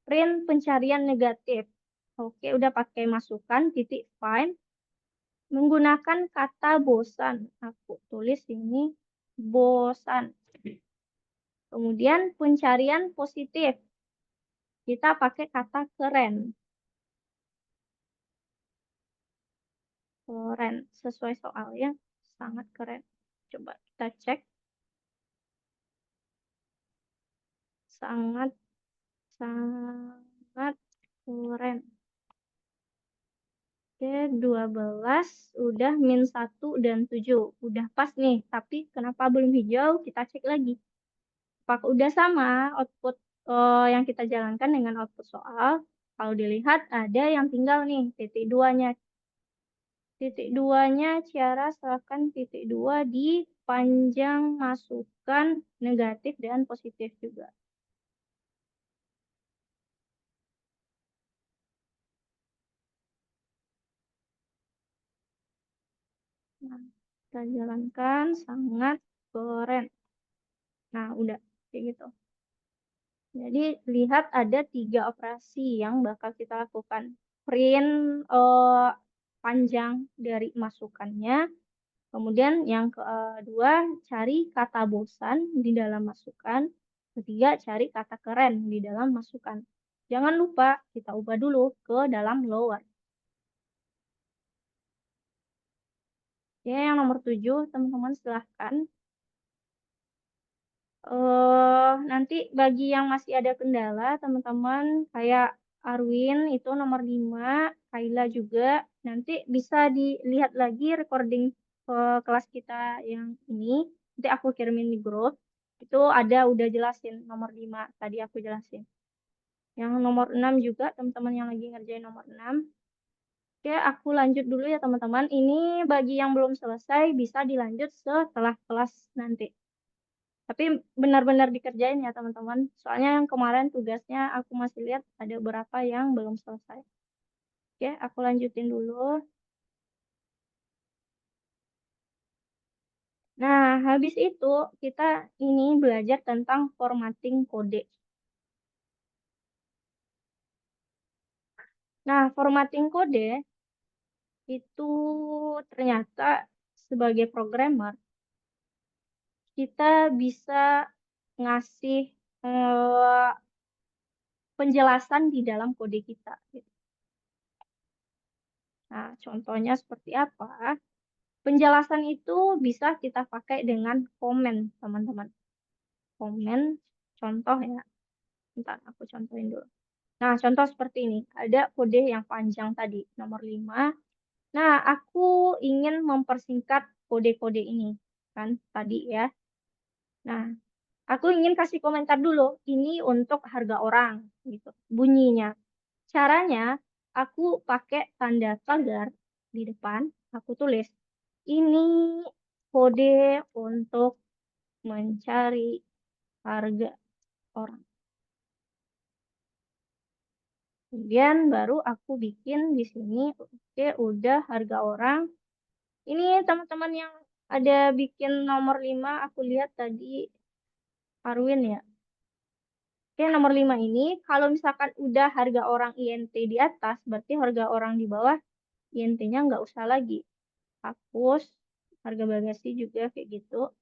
print pencarian negatif. Oke, udah pakai masukan titik find menggunakan kata bosan. Aku tulis ini bosan. Kemudian pencarian positif. Kita pakai kata keren. Keren sesuai soalnya, sangat keren. Coba kita cek. Sangat sangat keren. Oke, 12 udah min 1 dan 7. Udah pas nih, tapi kenapa belum hijau? Kita cek lagi. Apakah udah sama output yang kita jalankan dengan output soal? Kalau dilihat ada yang tinggal nih, titik 2-nya. Titik duanya, Ciara serahkan titik 2 di panjang masukan negatif dan positif juga. Nah, kita jalankan sangat keren. Nah, udah kayak gitu. Jadi lihat ada 3 operasi yang bakal kita lakukan. Print panjang dari masukannya. Kemudian yang kedua, cari kata bosan di dalam masukan. Ketiga, cari kata keren di dalam masukan. Jangan lupa kita ubah dulu ke dalam lower. Ya, yang nomor 7, teman-teman silahkan. Nanti bagi yang masih ada kendala, teman-teman kayak Arwin itu nomor 5, Kaila juga, nanti bisa dilihat lagi recording kelas kita yang ini. Nanti aku kirimin di grup. Itu ada udah jelasin nomor 5 tadi aku jelasin. Yang nomor 6 juga teman-teman yang lagi ngerjain nomor 6. Oke, aku lanjut dulu ya teman-teman. Ini bagi yang belum selesai bisa dilanjut setelah kelas nanti. Tapi benar-benar dikerjain ya teman-teman. Soalnya yang kemarin tugasnya aku masih lihat ada beberapa yang belum selesai. Oke, aku lanjutin dulu. Nah, habis itu kita ini belajar tentang formatting kode. Nah, formatting kode itu ternyata sebagai programmer kita bisa ngasih penjelasan di dalam kode kita. Nah, contohnya seperti apa? Penjelasan itu bisa kita pakai dengan komen, teman-teman. Komen, contoh ya. Bentar, aku contohin dulu. Nah, contoh seperti ini. Ada kode yang panjang tadi, nomor 5. Nah, aku ingin mempersingkat kode-kode ini. Kan, tadi ya. Nah, aku ingin kasih komentar dulu. Ini untuk harga orang, gitu. Bunyinya. Caranya, aku pakai tanda pagar di depan. Aku tulis, ini kode untuk mencari harga orang. Kemudian baru aku bikin di sini, oke, udah harga orang. Ini teman-teman yang ada bikin nomor 5, aku lihat tadi Arwin ya. Oke, nomor 5 ini, kalau misalkan udah harga orang INT di atas, berarti harga orang di bawah, INT-nya nggak usah lagi. Hapus, harga bagasi juga kayak gitu.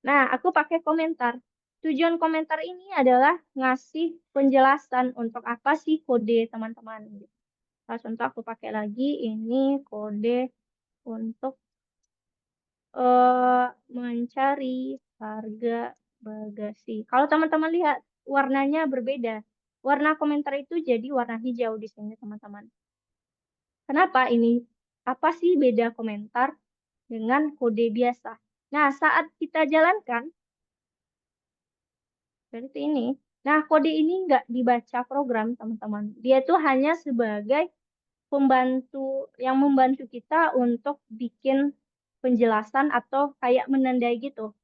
Nah, aku pakai komentar. Tujuan komentar ini adalah ngasih penjelasan untuk apa sih kode teman-teman. Nah, contoh aku pakai lagi, ini kode untuk mencari harga bagasi. Kalau teman-teman lihat, warnanya berbeda. Warna komentar itu jadi warna hijau di sini, teman-teman. Kenapa ini? Apa sih beda komentar dengan kode biasa? Nah, saat kita jalankan, seperti ini. Nah, kode ini nggak dibaca program, teman-teman. Dia tuh hanya sebagai pembantu yang membantu kita untuk bikin penjelasan atau kayak menandai gitu.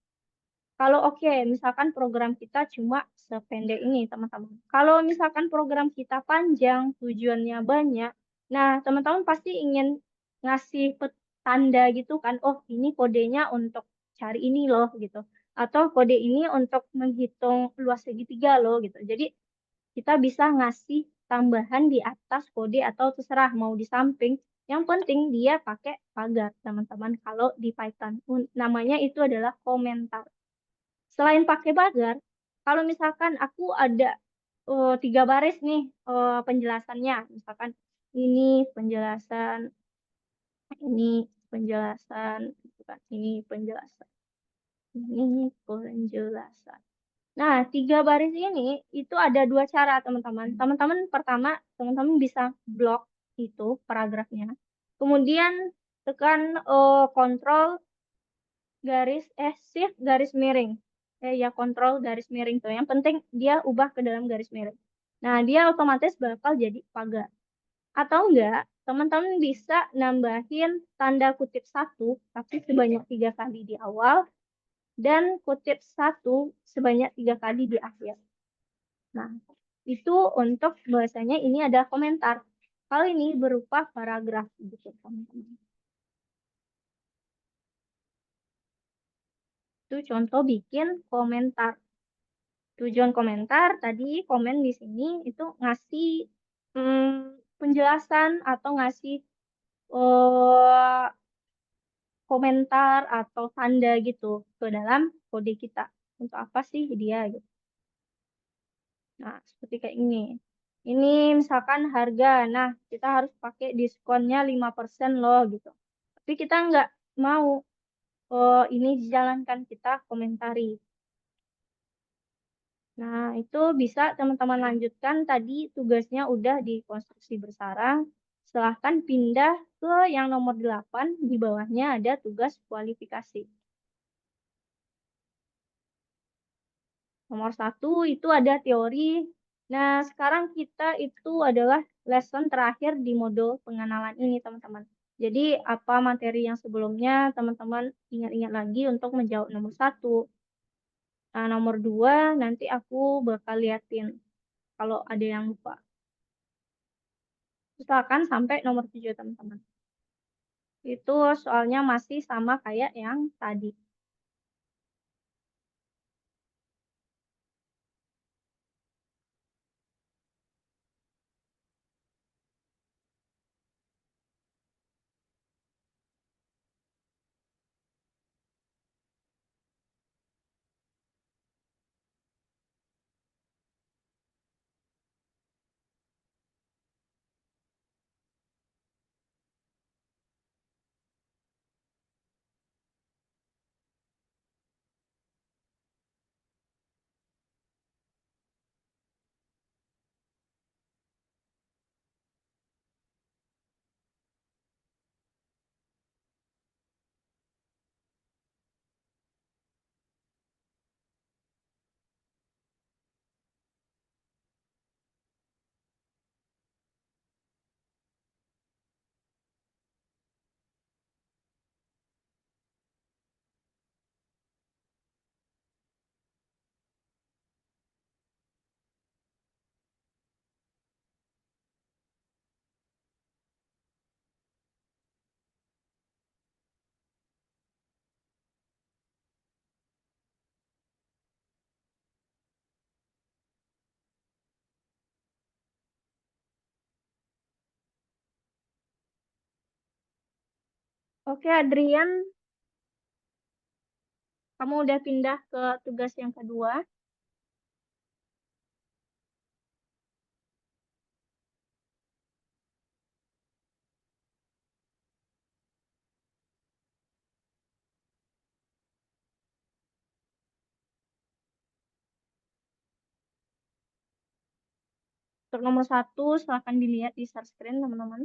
Kalau oke, misalkan program kita cuma sependek ini, teman-teman. Kalau misalkan program kita panjang, tujuannya banyak, nah teman-teman pasti ingin ngasih tanda gitu kan, oh ini kodenya untuk cari ini loh gitu. Atau kode ini untuk menghitung luas segitiga loh gitu. Jadi kita bisa ngasih tambahan di atas kode atau terserah mau di samping. Yang penting dia pakai pagar, teman-teman. Kalau di Python, namanya itu adalah komentar. Selain pakai pagar, kalau misalkan aku ada 3 baris nih penjelasannya, misalkan ini penjelasan, ini penjelasan, gitu kan, ini penjelasan, ini penjelasan. Nah, 3 baris ini itu ada 2 cara, teman-teman. Teman-teman pertama, teman-teman bisa blok itu paragrafnya. Kemudian tekan kontrol shift garis miring. Ya kontrol garis miring tuh. Yang penting dia ubah ke dalam garis miring. Nah, dia otomatis bakal jadi pagar. Atau enggak, teman-teman bisa nambahin tanda kutip 1, tapi sebanyak 3 kali di awal, dan kutip 1 sebanyak 3 kali di akhir. Nah, itu untuk bahasanya ini ada komentar. Hal ini berupa paragraf gitu, teman-teman. Itu contoh bikin komentar. Tujuan komentar tadi komen di sini itu ngasih penjelasan atau ngasih eh, komentar atau tanda gitu ke dalam kode kita. Untuk apa sih dia gitu. Nah, seperti kayak ini. Ini misalkan harga. Nah, kita harus pakai diskonnya 5% loh gitu. Tapi kita nggak mau ini dijalankan, kita komentari. Nah, itu bisa teman-teman lanjutkan. Tadi tugasnya udah di konstruksi bersarang. Silahkan pindah ke yang nomor 8. Di bawahnya ada tugas kualifikasi. Nomor 1 itu ada teori. Nah, sekarang kita itu adalah lesson terakhir di modul pengenalan ini, teman-teman. Jadi, apa materi yang sebelumnya, teman-teman ingat-ingat lagi untuk menjawab nomor 1. Nah, nomor 2 nanti aku bakal liatin kalau ada yang lupa. Misalkan sampai nomor 7, teman-teman. Itu soalnya masih sama kayak yang tadi. Oke, Adrian, kamu udah pindah ke tugas yang kedua. Untuk nomor 1, silahkan dilihat di share screen, teman-teman.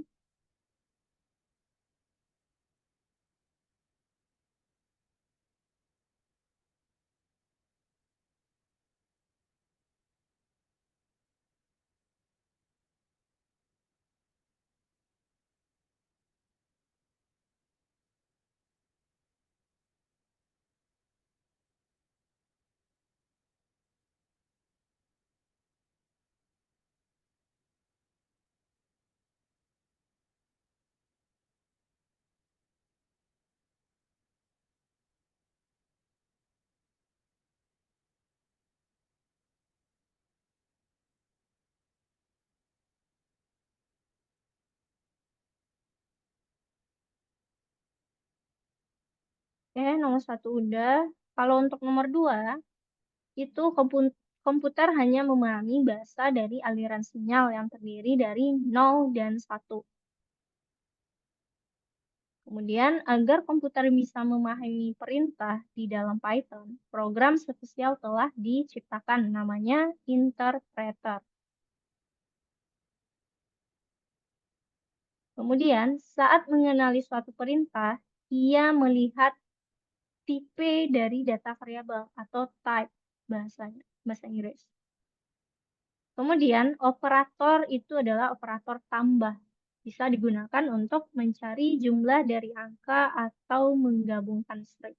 Oke, nomor 1 udah. Kalau untuk nomor 2, itu komputer hanya memahami bahasa dari aliran sinyal yang terdiri dari 0 dan 1. Kemudian, agar komputer bisa memahami perintah di dalam Python, program spesial telah diciptakan, namanya interpreter. Kemudian, saat mengenali suatu perintah, ia melihat tipe dari data variabel atau type bahasanya, bahasa Inggris. Kemudian, operator itu adalah operator tambah. bisa digunakan untuk mencari jumlah dari angka atau menggabungkan string.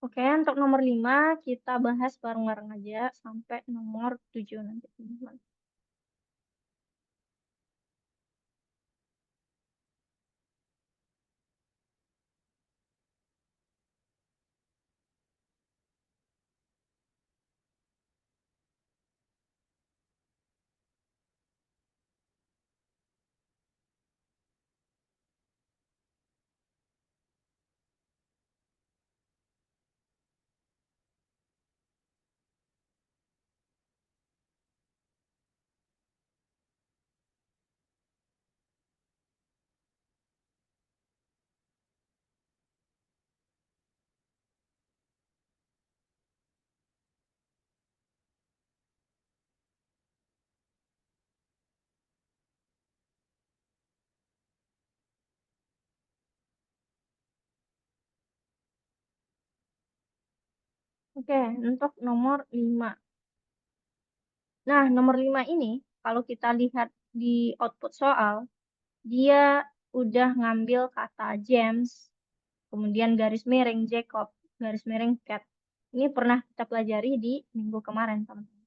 Oke, untuk nomor 5 kita bahas bareng-bareng aja sampai nomor 7 nanti, teman-teman. Oke, untuk nomor 5. Nah, nomor 5 ini kalau kita lihat di output soal, dia udah ngambil kata James, kemudian garis miring Jacob, garis miring cat. Ini pernah kita pelajari di minggu kemarin, teman-teman.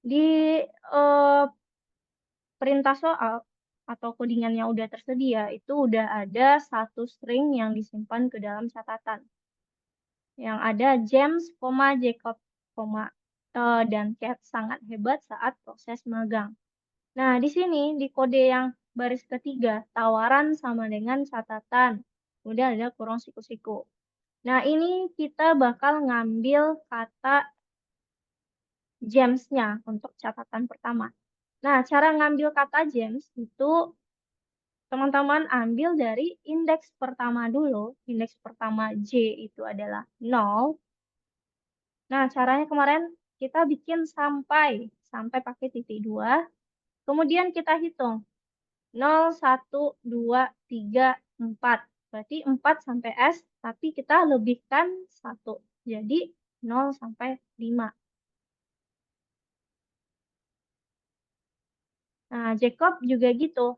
Di perintah soal atau codingannya udah tersedia, itu udah ada satu string yang disimpan ke dalam catatan. Yang ada James, Jacob, dan Cat sangat hebat saat proses magang. Nah, di sini di kode yang baris ketiga, tawaran sama dengan catatan. Kemudian ada kurung siku-siku. Nah, ini kita bakal ngambil kata James-nya untuk catatan pertama. Nah, cara ngambil kata James itu teman-teman ambil dari indeks pertama dulu. Indeks pertama J itu adalah 0. Nah, caranya kemarin kita bikin sampai pakai titik 2. Kemudian kita hitung 0, 1, 2, 3, 4. Berarti 4 sampai S, tapi kita lebihkan 1. Jadi 0 sampai 5. Nah, Jacob juga gitu.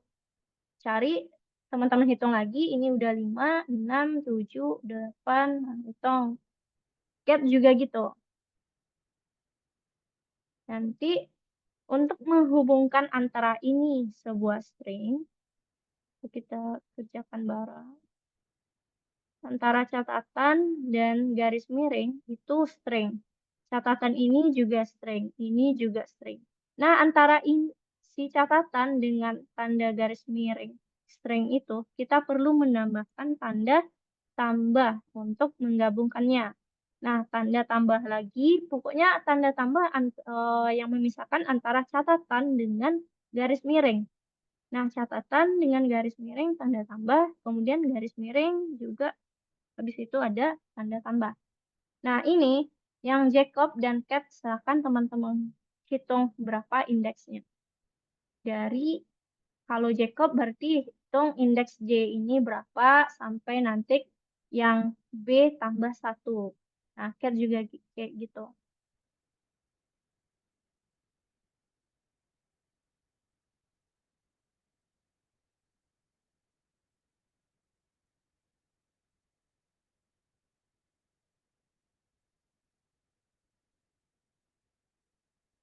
Cari, teman-teman hitung lagi, ini udah 5, 6, 7, 8, nah, hitung. Cat juga gitu. Nanti untuk menghubungkan antara ini sebuah string, kita kerjakan bareng. Antara catatan dan garis miring itu string. Catatan ini juga string, ini juga string. Nah, antara si catatan dengan tanda garis miring string itu, kita perlu menambahkan tanda tambah untuk menggabungkannya. Nah, tanda tambah lagi, pokoknya tanda tambah yang memisahkan antara catatan dengan garis miring. Nah, catatan dengan garis miring, tanda tambah, kemudian garis miring juga, habis itu ada tanda tambah. Nah, ini yang Jacob dan Cat, silakan teman-teman hitung berapa indeksnya. Dari, kalau Jacob berarti hitung indeks J ini berapa sampai nanti yang B tambah 1. Nah, Cat juga kayak gitu.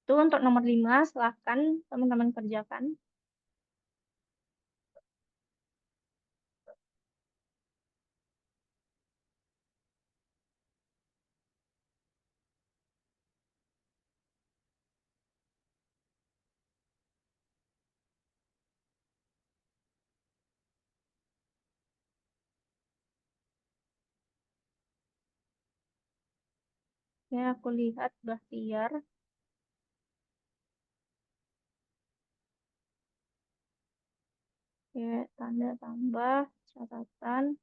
Itu untuk nomor 5, silahkan teman-teman kerjakan. Ya, aku lihat Bahtiar. Oke, tanda tambah, catatan,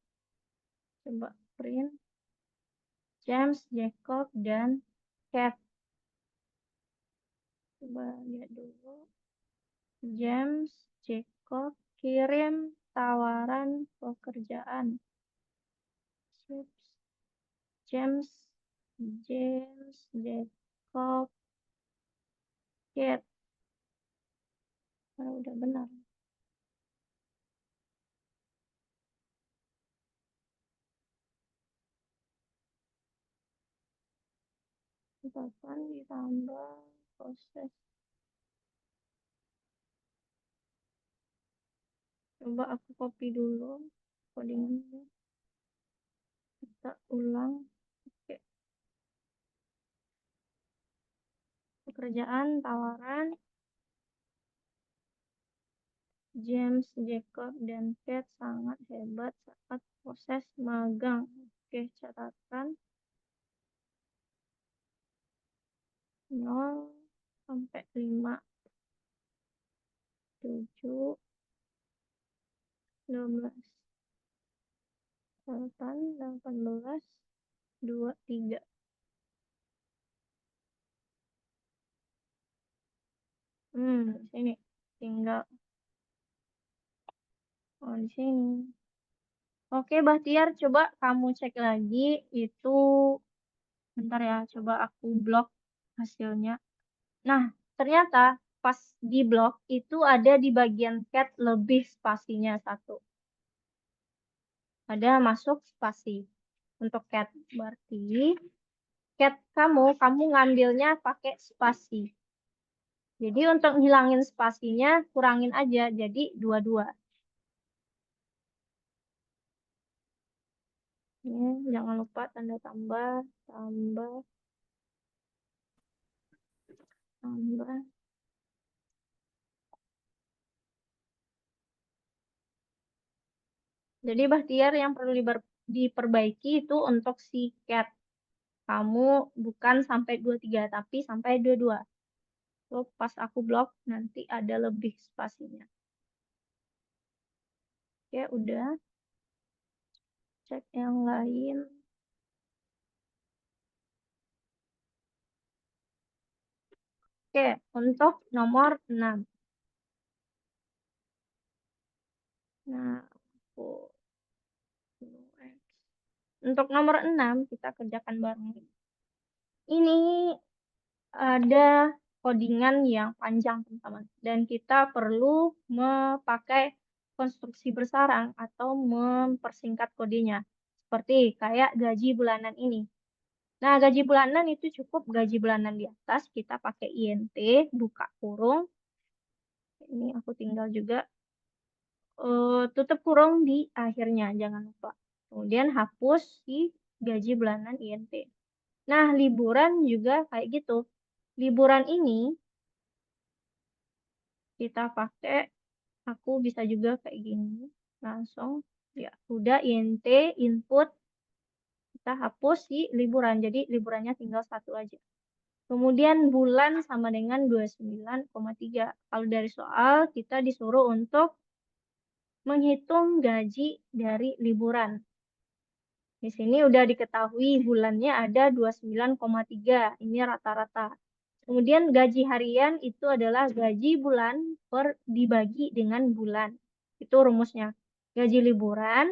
coba print, James, Jacob, dan Cat. Coba lihat dulu. James, Jacob, kirim tawaran pekerjaan. James, James, Jacob, Cat. Udah benar. Catatan ditambah proses. Coba aku copy dulu codingnya. Kita ulang. Oke. Pekerjaan tawaran James, Jacob, dan Kate sangat hebat saat proses magang. Oke, catatan 0 sampai 5, 7, 12. Catatan 18, 2, 3. Di sini. Tinggal. Oh, di sini. Oke, Bahtiar, coba kamu cek lagi. Itu, bentar ya, coba aku blok hasilnya. Nah, ternyata pas di blok itu ada di bagian cat lebih spasinya 1. Ada masuk spasi untuk cat. Berarti cat kamu ngambilnya pakai spasi. Jadi untuk ngilangin spasinya kurangin aja jadi 22. Jangan lupa tanda tambah, tambah, tambah. Jadi Bahtiar yang perlu diperbaiki itu untuk si cat. Kamu bukan sampai 23 tapi sampai 22. So, pas aku blok nanti ada lebih spasinya. Oke, udah. Cek yang lain. Oke, untuk nomor 6. Nah, aku untuk nomor 6 kita kerjakan bareng. Ini ada codingan yang panjang, teman-teman, dan kita perlu memakai konstruksi bersarang atau mempersingkat kodenya. Seperti kayak gaji bulanan ini. Nah, gaji bulanan itu cukup gaji bulanan di atas, kita pakai INT, buka kurung. Ini aku tinggal juga tutup kurung di akhirnya, jangan lupa. Kemudian hapus si gaji bulanan INT. Nah, liburan juga kayak gitu. Liburan ini kita pakai, aku bisa juga kayak gini, langsung. Ya, udah INT, input, kita hapus si liburan. Jadi liburannya tinggal satu aja. Kemudian bulan sama dengan 29,3. Kalau dari soal, kita disuruh untuk menghitung gaji dari liburan. Di sini udah diketahui bulannya ada 29,3. Ini rata-rata. Kemudian gaji harian itu adalah gaji bulan dibagi dengan bulan. Itu rumusnya. Gaji liburan,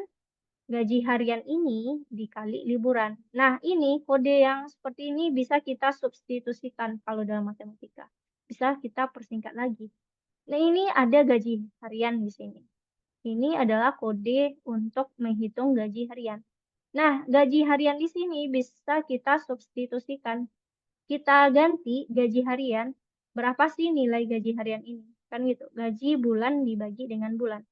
gaji harian ini dikali liburan. Nah, ini kode yang seperti ini bisa kita substitusikan kalau dalam matematika. Bisa kita persingkat lagi. Nah, ini ada gaji harian di sini. Ini adalah kode untuk menghitung gaji harian. Nah, gaji harian di sini bisa kita substitusikan. Kita ganti gaji harian, berapa sih nilai gaji harian ini? Kan gitu, gaji bulan dibagi dengan bulan.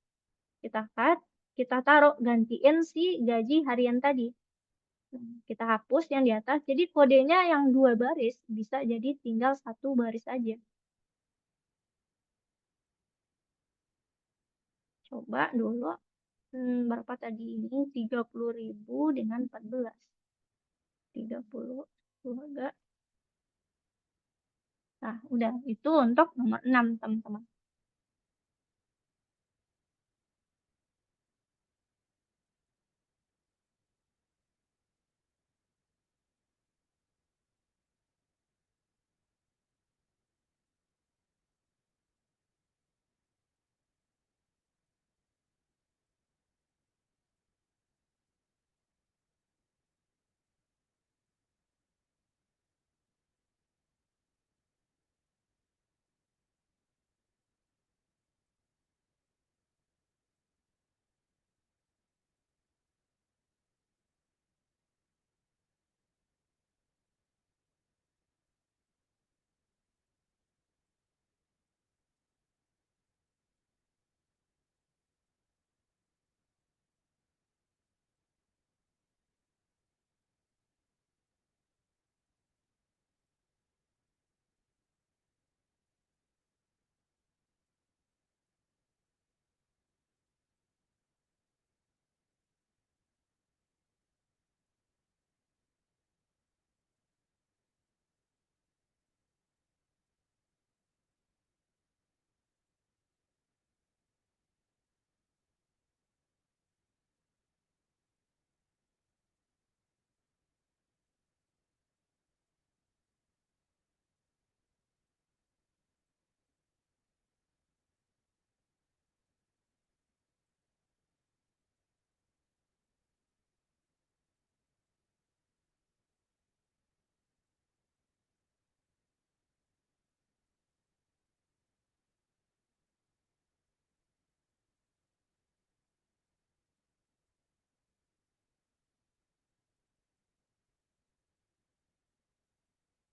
Kita cut, kita taruh, gantiin si gaji harian tadi. Kita hapus yang di atas, jadi kodenya yang 2 baris bisa jadi tinggal 1 baris aja. Coba dulu, berapa tadi ini? 30.000 dengan 14. 30, keluarga. Nah, udah. Itu untuk nomor 6, teman-teman.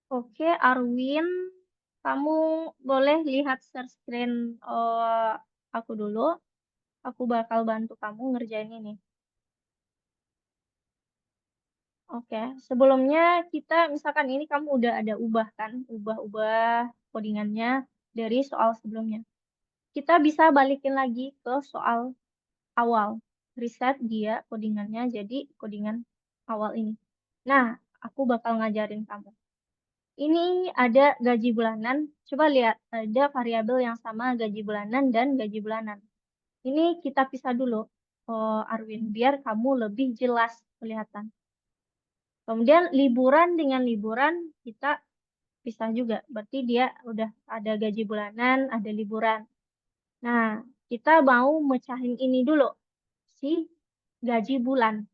Oke, Arwin, kamu boleh lihat share screen aku dulu. Aku bakal bantu kamu ngerjain ini. Oke, sebelumnya kita misalkan ini kamu udah ada ubah kan, ubah-ubah codingannya dari soal sebelumnya. Kita bisa balikin lagi ke soal awal. Reset dia codingannya jadi codingan awal ini. Nah, aku bakal ngajarin kamu. Ini ada gaji bulanan. Coba lihat, ada variabel yang sama gaji bulanan dan gaji bulanan. Ini kita pisah dulu, Arwin, biar kamu lebih jelas kelihatan. Kemudian liburan dengan liburan kita pisah juga. Berarti dia udah ada gaji bulanan, ada liburan. Nah, kita mau mecahin ini dulu, si gaji bulan.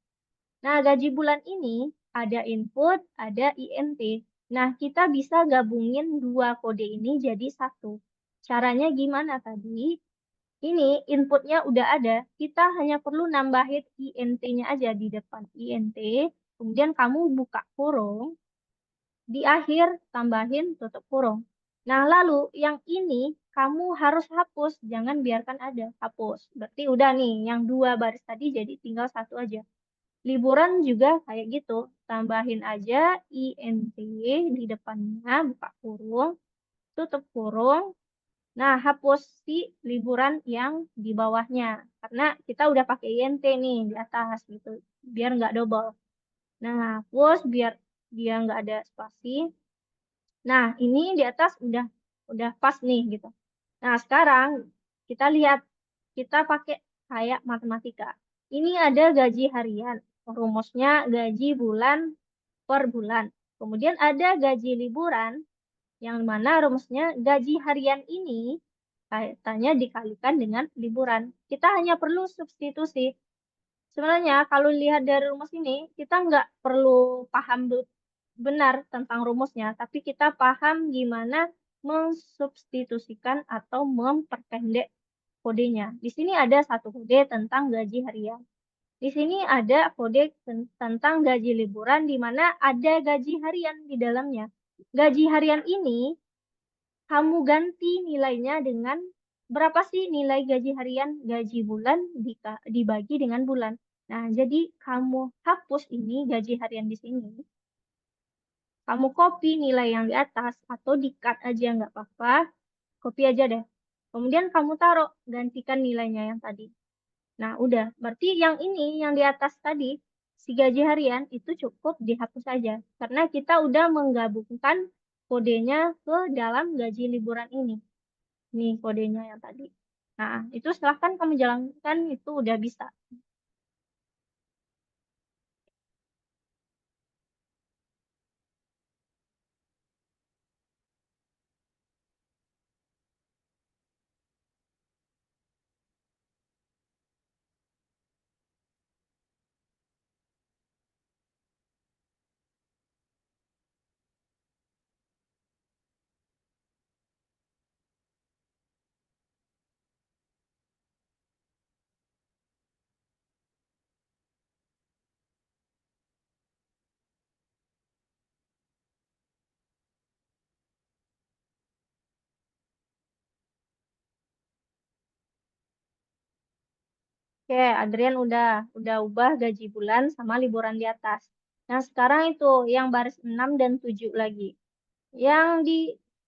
Nah, gaji bulan ini ada input, ada INT. Nah, kita bisa gabungin dua kode ini jadi satu. Caranya gimana tadi? Ini inputnya udah ada, kita hanya perlu nambahin INT-nya aja di depan INT, kemudian kamu buka kurung, di akhir tambahin tutup kurung. Nah, lalu yang ini kamu harus hapus, jangan biarkan ada, hapus. Berarti udah nih, yang dua baris tadi jadi tinggal satu aja. Liburan juga kayak gitu, tambahin aja INT di depannya, buka kurung, tutup kurung. Nah, hapus si liburan yang di bawahnya, karena kita udah pakai INT nih di atas gitu, biar nggak double. Nah, hapus biar dia nggak ada spasi. Nah, ini di atas udah pas nih gitu. Nah, sekarang kita lihat, kita pakai kayak matematika. Ini ada gaji harian, rumusnya gaji bulan per bulan. Kemudian ada gaji liburan, yang mana rumusnya gaji harian ini kaitannya dikalikan dengan liburan. Kita hanya perlu substitusi. Sebenarnya kalau lihat dari rumus ini, kita nggak perlu paham benar tentang rumusnya, tapi kita paham gimana mensubstitusikan atau memperpendek kodenya. Di sini ada satu kode tentang gaji harian. Di sini ada kode tentang gaji liburan, di mana ada gaji harian di dalamnya. Gaji harian ini kamu ganti nilainya dengan berapa sih nilai gaji harian, gaji bulan dibagi dengan bulan. Nah, jadi kamu hapus ini gaji harian di sini. Kamu copy nilai yang di atas atau di-cut aja nggak apa-apa. Copy aja deh. Kemudian kamu taruh, gantikan nilainya yang tadi. Nah, udah. Berarti yang ini, yang di atas tadi, si gaji harian itu cukup dihapus saja. Karena kita udah menggabungkan kodenya ke dalam gaji liburan ini. Nih kodenya yang tadi. Nah, itu silahkan kamu jalankan, itu udah bisa. Oke, Adrian udah ubah gaji bulan sama liburan di atas. Nah, sekarang itu yang baris 6 dan 7 lagi. Yang di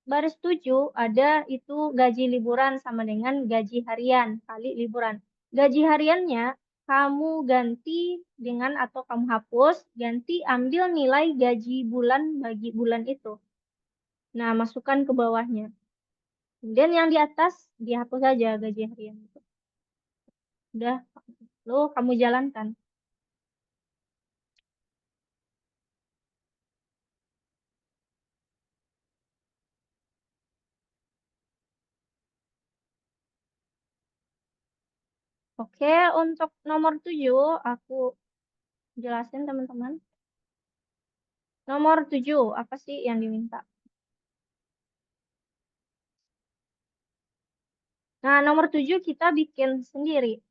baris 7 ada itu gaji liburan sama dengan gaji harian kali liburan. Gaji hariannya kamu ganti dengan atau kamu hapus, ganti ambil nilai gaji bulan bagi bulan itu. Nah, masukkan ke bawahnya. Kemudian yang di atas dihapus saja gaji harian itu. Udah, lo kamu jalankan. Oke, untuk nomor 7 aku jelasin teman-teman. Nomor 7 apa sih yang diminta? Nah, nomor 7 kita bikin sendiri.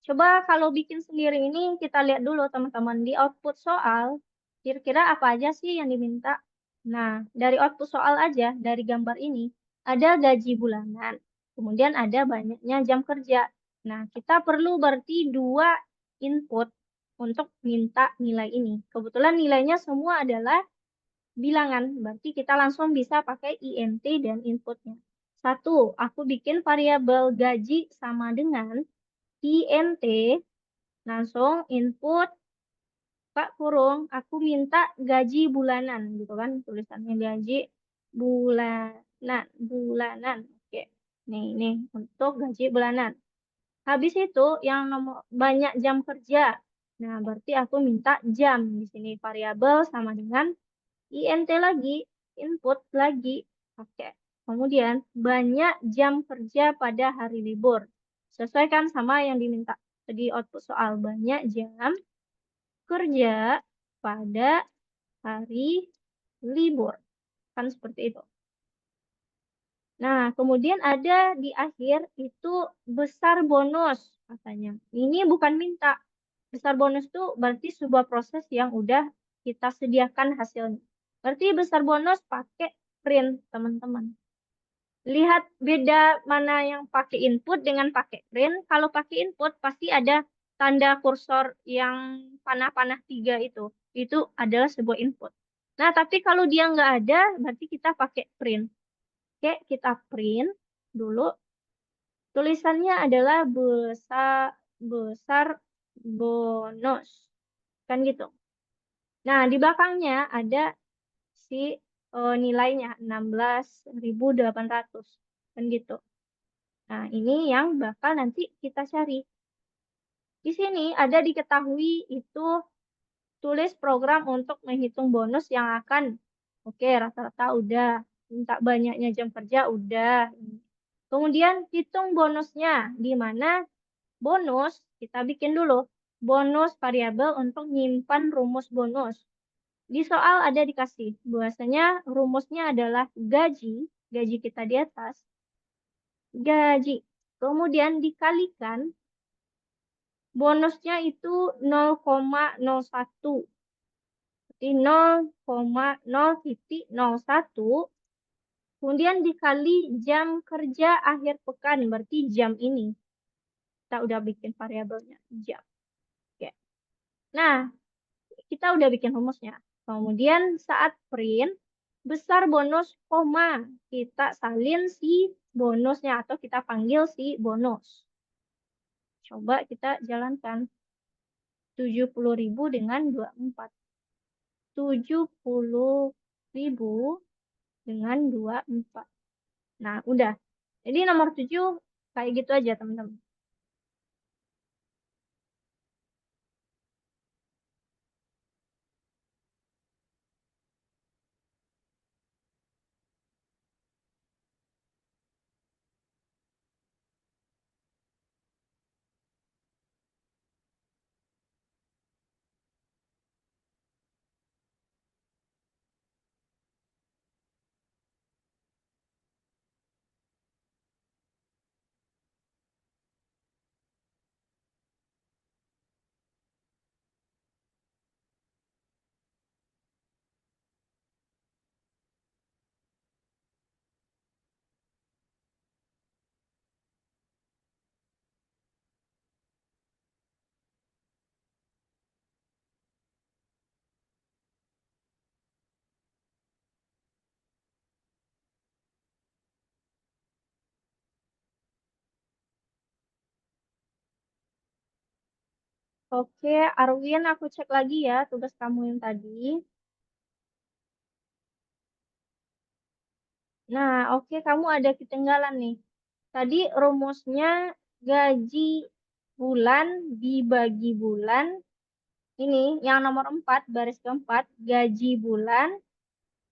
Coba kalau bikin sendiri ini kita lihat dulu teman-teman di output soal, kira-kira apa aja sih yang diminta? Nah, dari output soal aja, dari gambar ini, ada gaji bulanan, kemudian ada banyaknya jam kerja. Nah, kita perlu berarti dua input untuk minta nilai ini. Kebetulan nilainya semua adalah bilangan, berarti kita langsung bisa pakai INT dan inputnya. Satu, aku bikin variabel gaji sama dengan INT, langsung input, Pak kurung, aku minta gaji bulanan, gitu kan, tulisannya gaji bulanan. Oke, nih, untuk gaji bulanan. Habis itu, yang nomor banyak jam kerja. Nah, berarti aku minta jam. Di sini variabel sama dengan INT lagi, input lagi. Oke. Kemudian banyak jam kerja pada hari libur. Sesuaikan sama yang diminta. Jadi output soal banyak jam kerja pada hari libur. Kan seperti itu. Nah, kemudian ada di akhir itu besar bonus katanya. Ini bukan minta. Besar bonus itu berarti sebuah proses yang udah kita sediakan hasilnya. Berarti besar bonus pakai print, teman-teman. Lihat beda mana yang pakai input dengan pakai print. Kalau pakai input pasti ada tanda kursor yang panah-panah 3 itu. Itu adalah sebuah input. Nah, tapi kalau dia nggak ada, berarti kita pakai print. Oke, kita print dulu. Tulisannya adalah besar besar bonus. Kan gitu. Nah, di belakangnya ada si nilainya 16.800. Kan gitu. Nah, ini yang bakal nanti kita cari. Di sini ada diketahui itu tulis program untuk menghitung bonus yang akan. Oke, rata-rata udah. Minta banyaknya jam kerja udah. Kemudian hitung bonusnya. Di mana bonus kita bikin dulu. Bonus variabel untuk nyimpan rumus bonus. Di soal ada dikasih bahwasanya rumusnya adalah gaji, gaji kita di atas, gaji. Kemudian dikalikan bonusnya itu 0,01. Jadi 0,0,01 kemudian dikali jam kerja akhir pekan, berarti jam ini. Kita udah bikin variabelnya, jam. Oke. Nah, kita udah bikin rumusnya. Kemudian saat print, besar bonus, koma. Kita salin si bonusnya atau kita panggil si bonus. Coba kita jalankan. 70.000 dengan 24. 70.000 dengan 24. Nah, udah. Jadi nomor 7 kayak gitu aja, teman-teman. Oke, Arwin, aku cek lagi ya tugas kamu yang tadi. Nah, oke, kamu ada ketinggalan nih. Tadi rumusnya gaji bulan dibagi bulan. Ini yang nomor 4, baris keempat, gaji bulan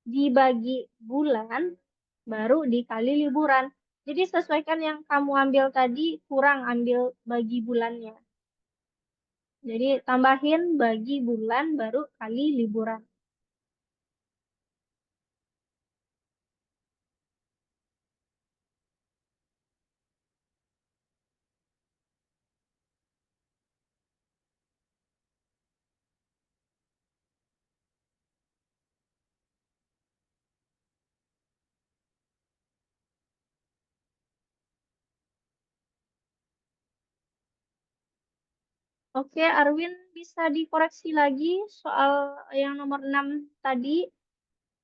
dibagi bulan, baru dikali liburan. Jadi sesuaikan yang kamu ambil tadi, kurang ambil bagi bulannya. Jadi tambahin bagi bulan, baru kali liburan. Oke, Arwin bisa dikoreksi lagi soal yang nomor 6 tadi.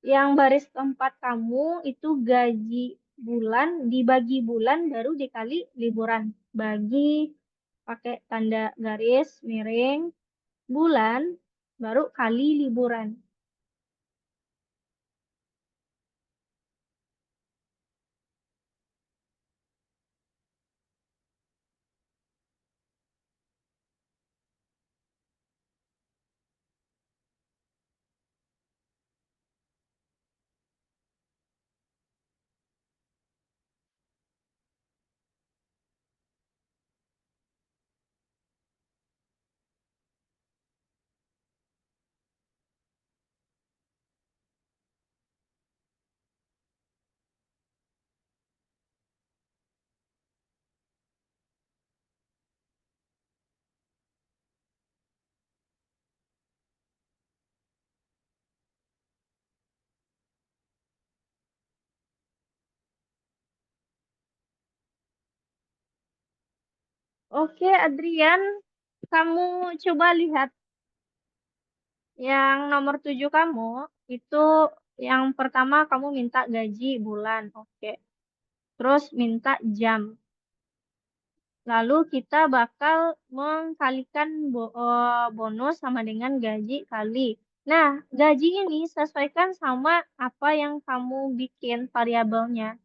Yang baris keempat kamu itu gaji bulan dibagi bulan baru dikali liburan. Bagi pakai tanda garis miring bulan baru kali liburan. Oke, Adrian, kamu coba lihat yang nomor 7 kamu, itu yang pertama kamu minta gaji bulan, oke. Terus minta jam. Lalu kita bakal mengkalikan bonus sama dengan gaji kali. Nah, gaji ini sesuaikan sama apa yang kamu bikin variabelnya.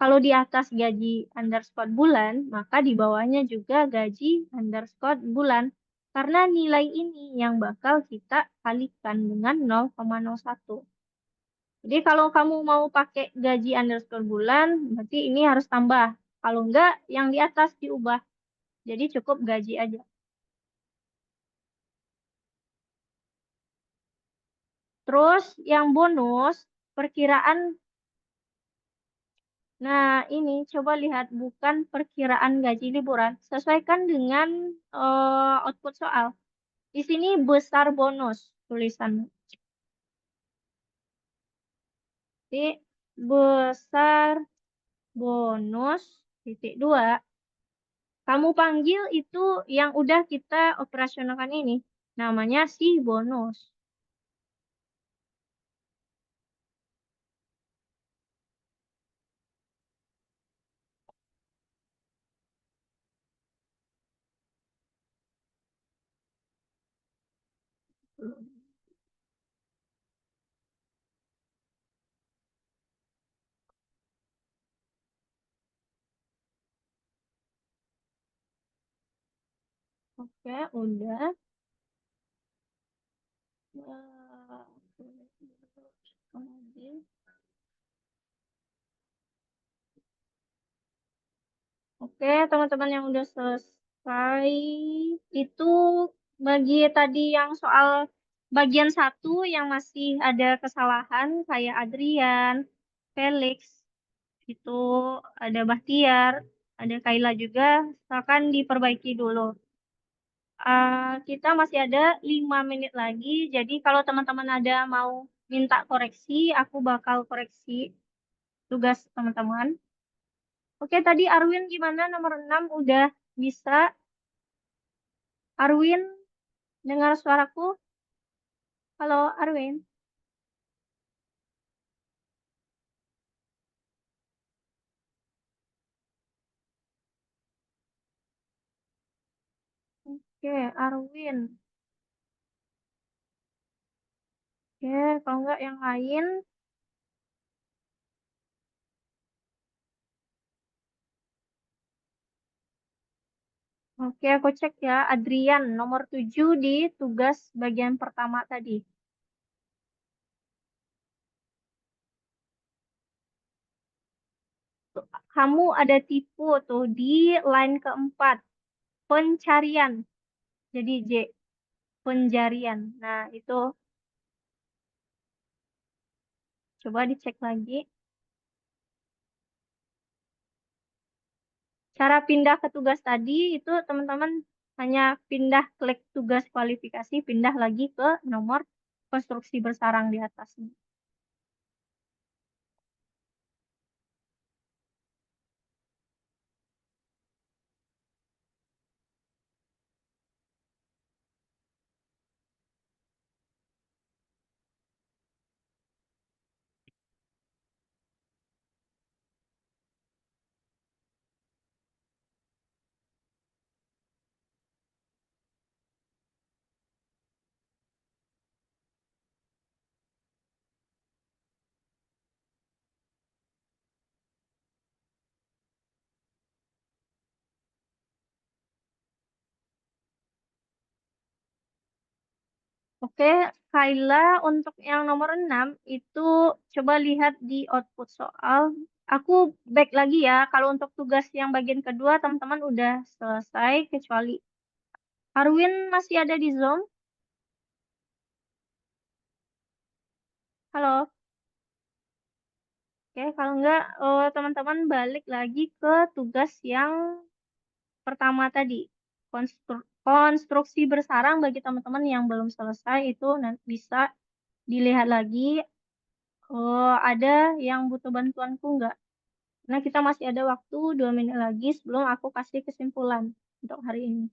Kalau di atas gaji underscore bulan, maka di bawahnya juga gaji underscore bulan. Karena nilai ini yang bakal kita kalikan dengan 0,01. Jadi kalau kamu mau pakai gaji underscore bulan, berarti ini harus tambah. Kalau enggak, yang di atas diubah. Jadi cukup gaji aja. Terus yang bonus, perkiraan. Nah, ini coba lihat bukan perkiraan gaji liburan. Sesuaikan dengan output soal. Di sini besar bonus tulisan. Jadi besar bonus titik 2. Kamu panggil itu yang udah kita operasionalkan ini. Namanya si bonus. Oke, udah. Oke, teman-teman yang udah selesai, itu bagi tadi yang soal bagian 1 yang masih ada kesalahan, kayak Adrian, Felix, itu ada Bahtiar, ada Kaila juga, silakan diperbaiki dulu. Kita masih ada 5 menit lagi, jadi kalau teman-teman ada mau minta koreksi, aku bakal koreksi tugas teman-teman. Oke, tadi Arwin gimana? Nomor 6 udah bisa. Arwin, dengar suaraku? Halo, Arwin. Oke, Arwin. Oke, kalau nggak yang lain. Oke, aku cek ya. Adrian, nomor 7 di tugas bagian pertama tadi. Kamu ada tipu tuh di line keempat. Pencarian. Jadi J. Penjarian. Nah, itu coba dicek lagi. Cara pindah ke tugas tadi itu teman-teman hanya pindah klik tugas kualifikasi, pindah lagi ke nomor konstruksi bersarang di atasnya. Oke, Kaila, untuk yang nomor 6 itu coba lihat di output soal. Aku back lagi ya. Kalau untuk tugas yang bagian kedua, teman-teman udah selesai, kecuali Arwin masih ada di Zoom. Halo. Oke, kalau enggak, teman-teman balik lagi ke tugas yang pertama tadi. Konstruksi bersarang bagi teman-teman yang belum selesai itu nanti bisa dilihat lagi. Ada yang butuh bantuanku enggak? Karena kita masih ada waktu 2 menit lagi sebelum aku kasih kesimpulan untuk hari ini.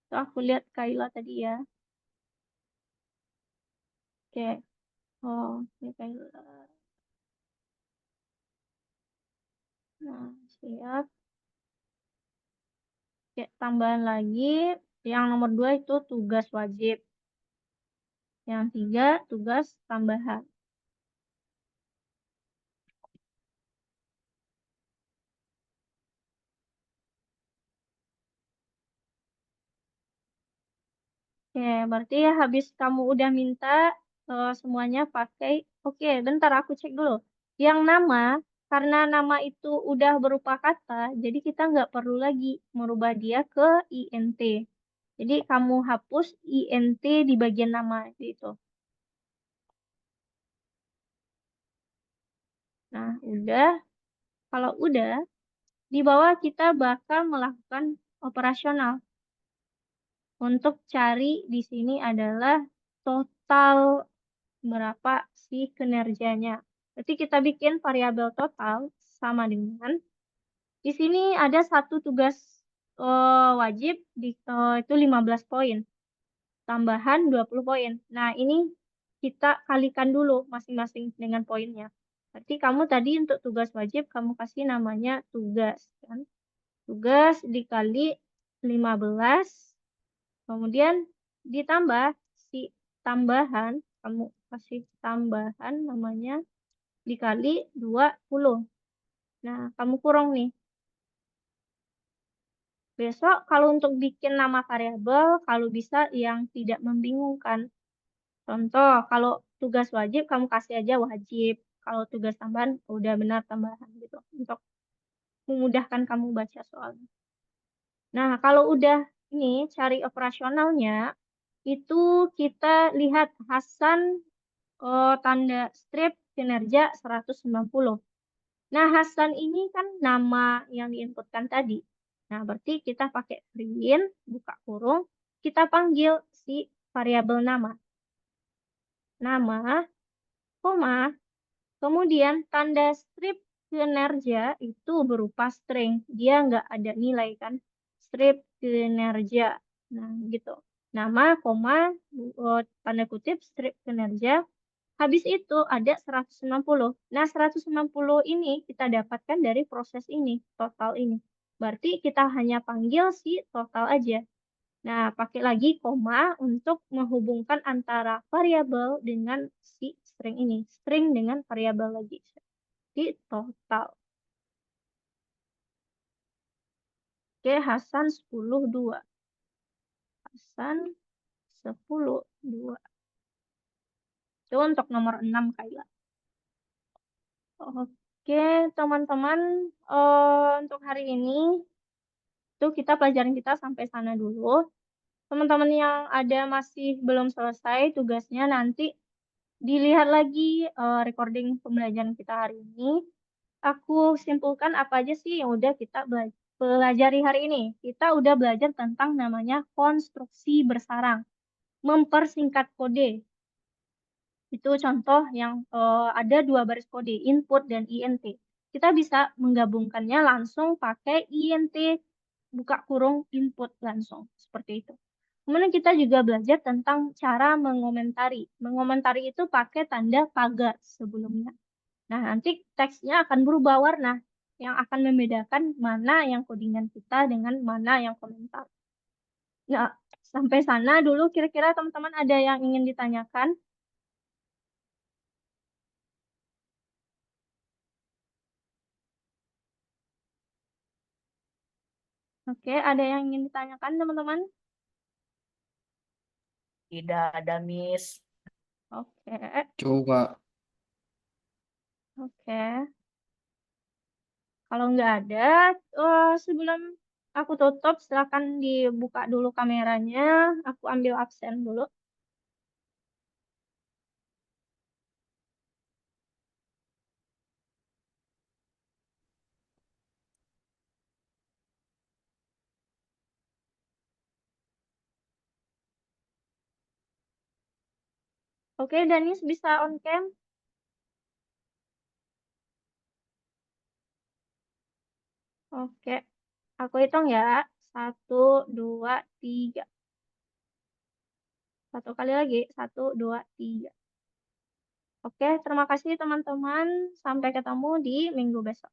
So, aku lihat Kayla tadi ya. Oke. Oh, ini Kayla. Nah, siap. Oke, tambahan lagi. Yang nomor 2 itu tugas wajib. Yang 3 tugas tambahan. Oke, berarti ya habis kamu udah minta semuanya pakai. Oke, bentar aku cek dulu. Yang nama, karena nama itu udah berupa kata, jadi kita nggak perlu lagi merubah dia ke INT. Jadi kamu hapus INT di bagian nama itu. Nah, udah. Kalau udah, di bawah kita bakal melakukan operasional. Untuk cari di sini adalah total berapa sih kinerjanya. Berarti kita bikin variabel total sama dengan di sini ada satu tugas wajib itu 15 poin, tambahan 20 poin. Nah, ini kita kalikan dulu masing-masing dengan poinnya. Berarti kamu tadi untuk tugas wajib kamu kasih namanya tugas kan. Tugas dikali 15, kemudian ditambah si tambahan, kamu kasih tambahan namanya dikali 20. Nah, kamu kurang nih. Besok kalau untuk bikin nama variabel, kalau bisa yang tidak membingungkan. Contoh, kalau tugas wajib kamu kasih aja wajib. Kalau tugas tambahan udah benar tambahan gitu. Untuk memudahkan kamu baca soalnya. Nah, kalau udah ini cari operasionalnya, itu kita lihat Hasan tanda strip kinerja 190. Nah, Hasan ini kan nama yang diinputkan tadi. Nah, berarti kita pakai print, buka kurung, kita panggil si variabel nama. Nama, koma, kemudian tanda strip kinerja itu berupa string. Dia nggak ada nilai kan. Strip kinerja. Nah, gitu. Nama, koma, tanda kutip, strip kinerja. Habis itu ada 160. Nah, 160 ini kita dapatkan dari proses ini, total ini. Berarti kita hanya panggil si total aja. Nah, pakai lagi koma untuk menghubungkan antara variabel dengan si string ini. String dengan variabel lagi. Di total. Oke, Hasan 10, 2. Hasan 10, 2. Itu untuk nomor 6 Kayla. Oke, teman-teman, untuk hari ini itu kita pelajaran kita sampai sana dulu. Teman-teman yang ada masih belum selesai tugasnya nanti dilihat lagi recording pembelajaran kita hari ini. Aku simpulkan apa aja sih yang udah kita pelajari hari ini. Kita udah belajar tentang namanya konstruksi bersarang, mempersingkat kode. Itu contoh yang ada dua baris kode, input dan int. Kita bisa menggabungkannya langsung pakai int, buka kurung input langsung, seperti itu. Kemudian kita juga belajar tentang cara mengomentari. Mengomentari itu pakai tanda pagar sebelumnya. Nah, nanti teksnya akan berubah warna, yang akan membedakan mana yang codingan kita dengan mana yang komentar. Nah, sampai sana dulu kira-kira teman-teman ada yang ingin ditanyakan? Oke, ada yang ingin ditanyakan teman-teman? Tidak ada, Miss. Oke, Coba. oke. Kalau nggak ada, sebelum aku tutup, silakan dibuka dulu kameranya. Aku ambil absen dulu. Oke, Danis bisa on cam? Oke, aku hitung ya. 1, 2, 3. Satu kali lagi. 1, 2, 3. Oke, terima kasih teman-teman. Sampai ketemu di minggu besok.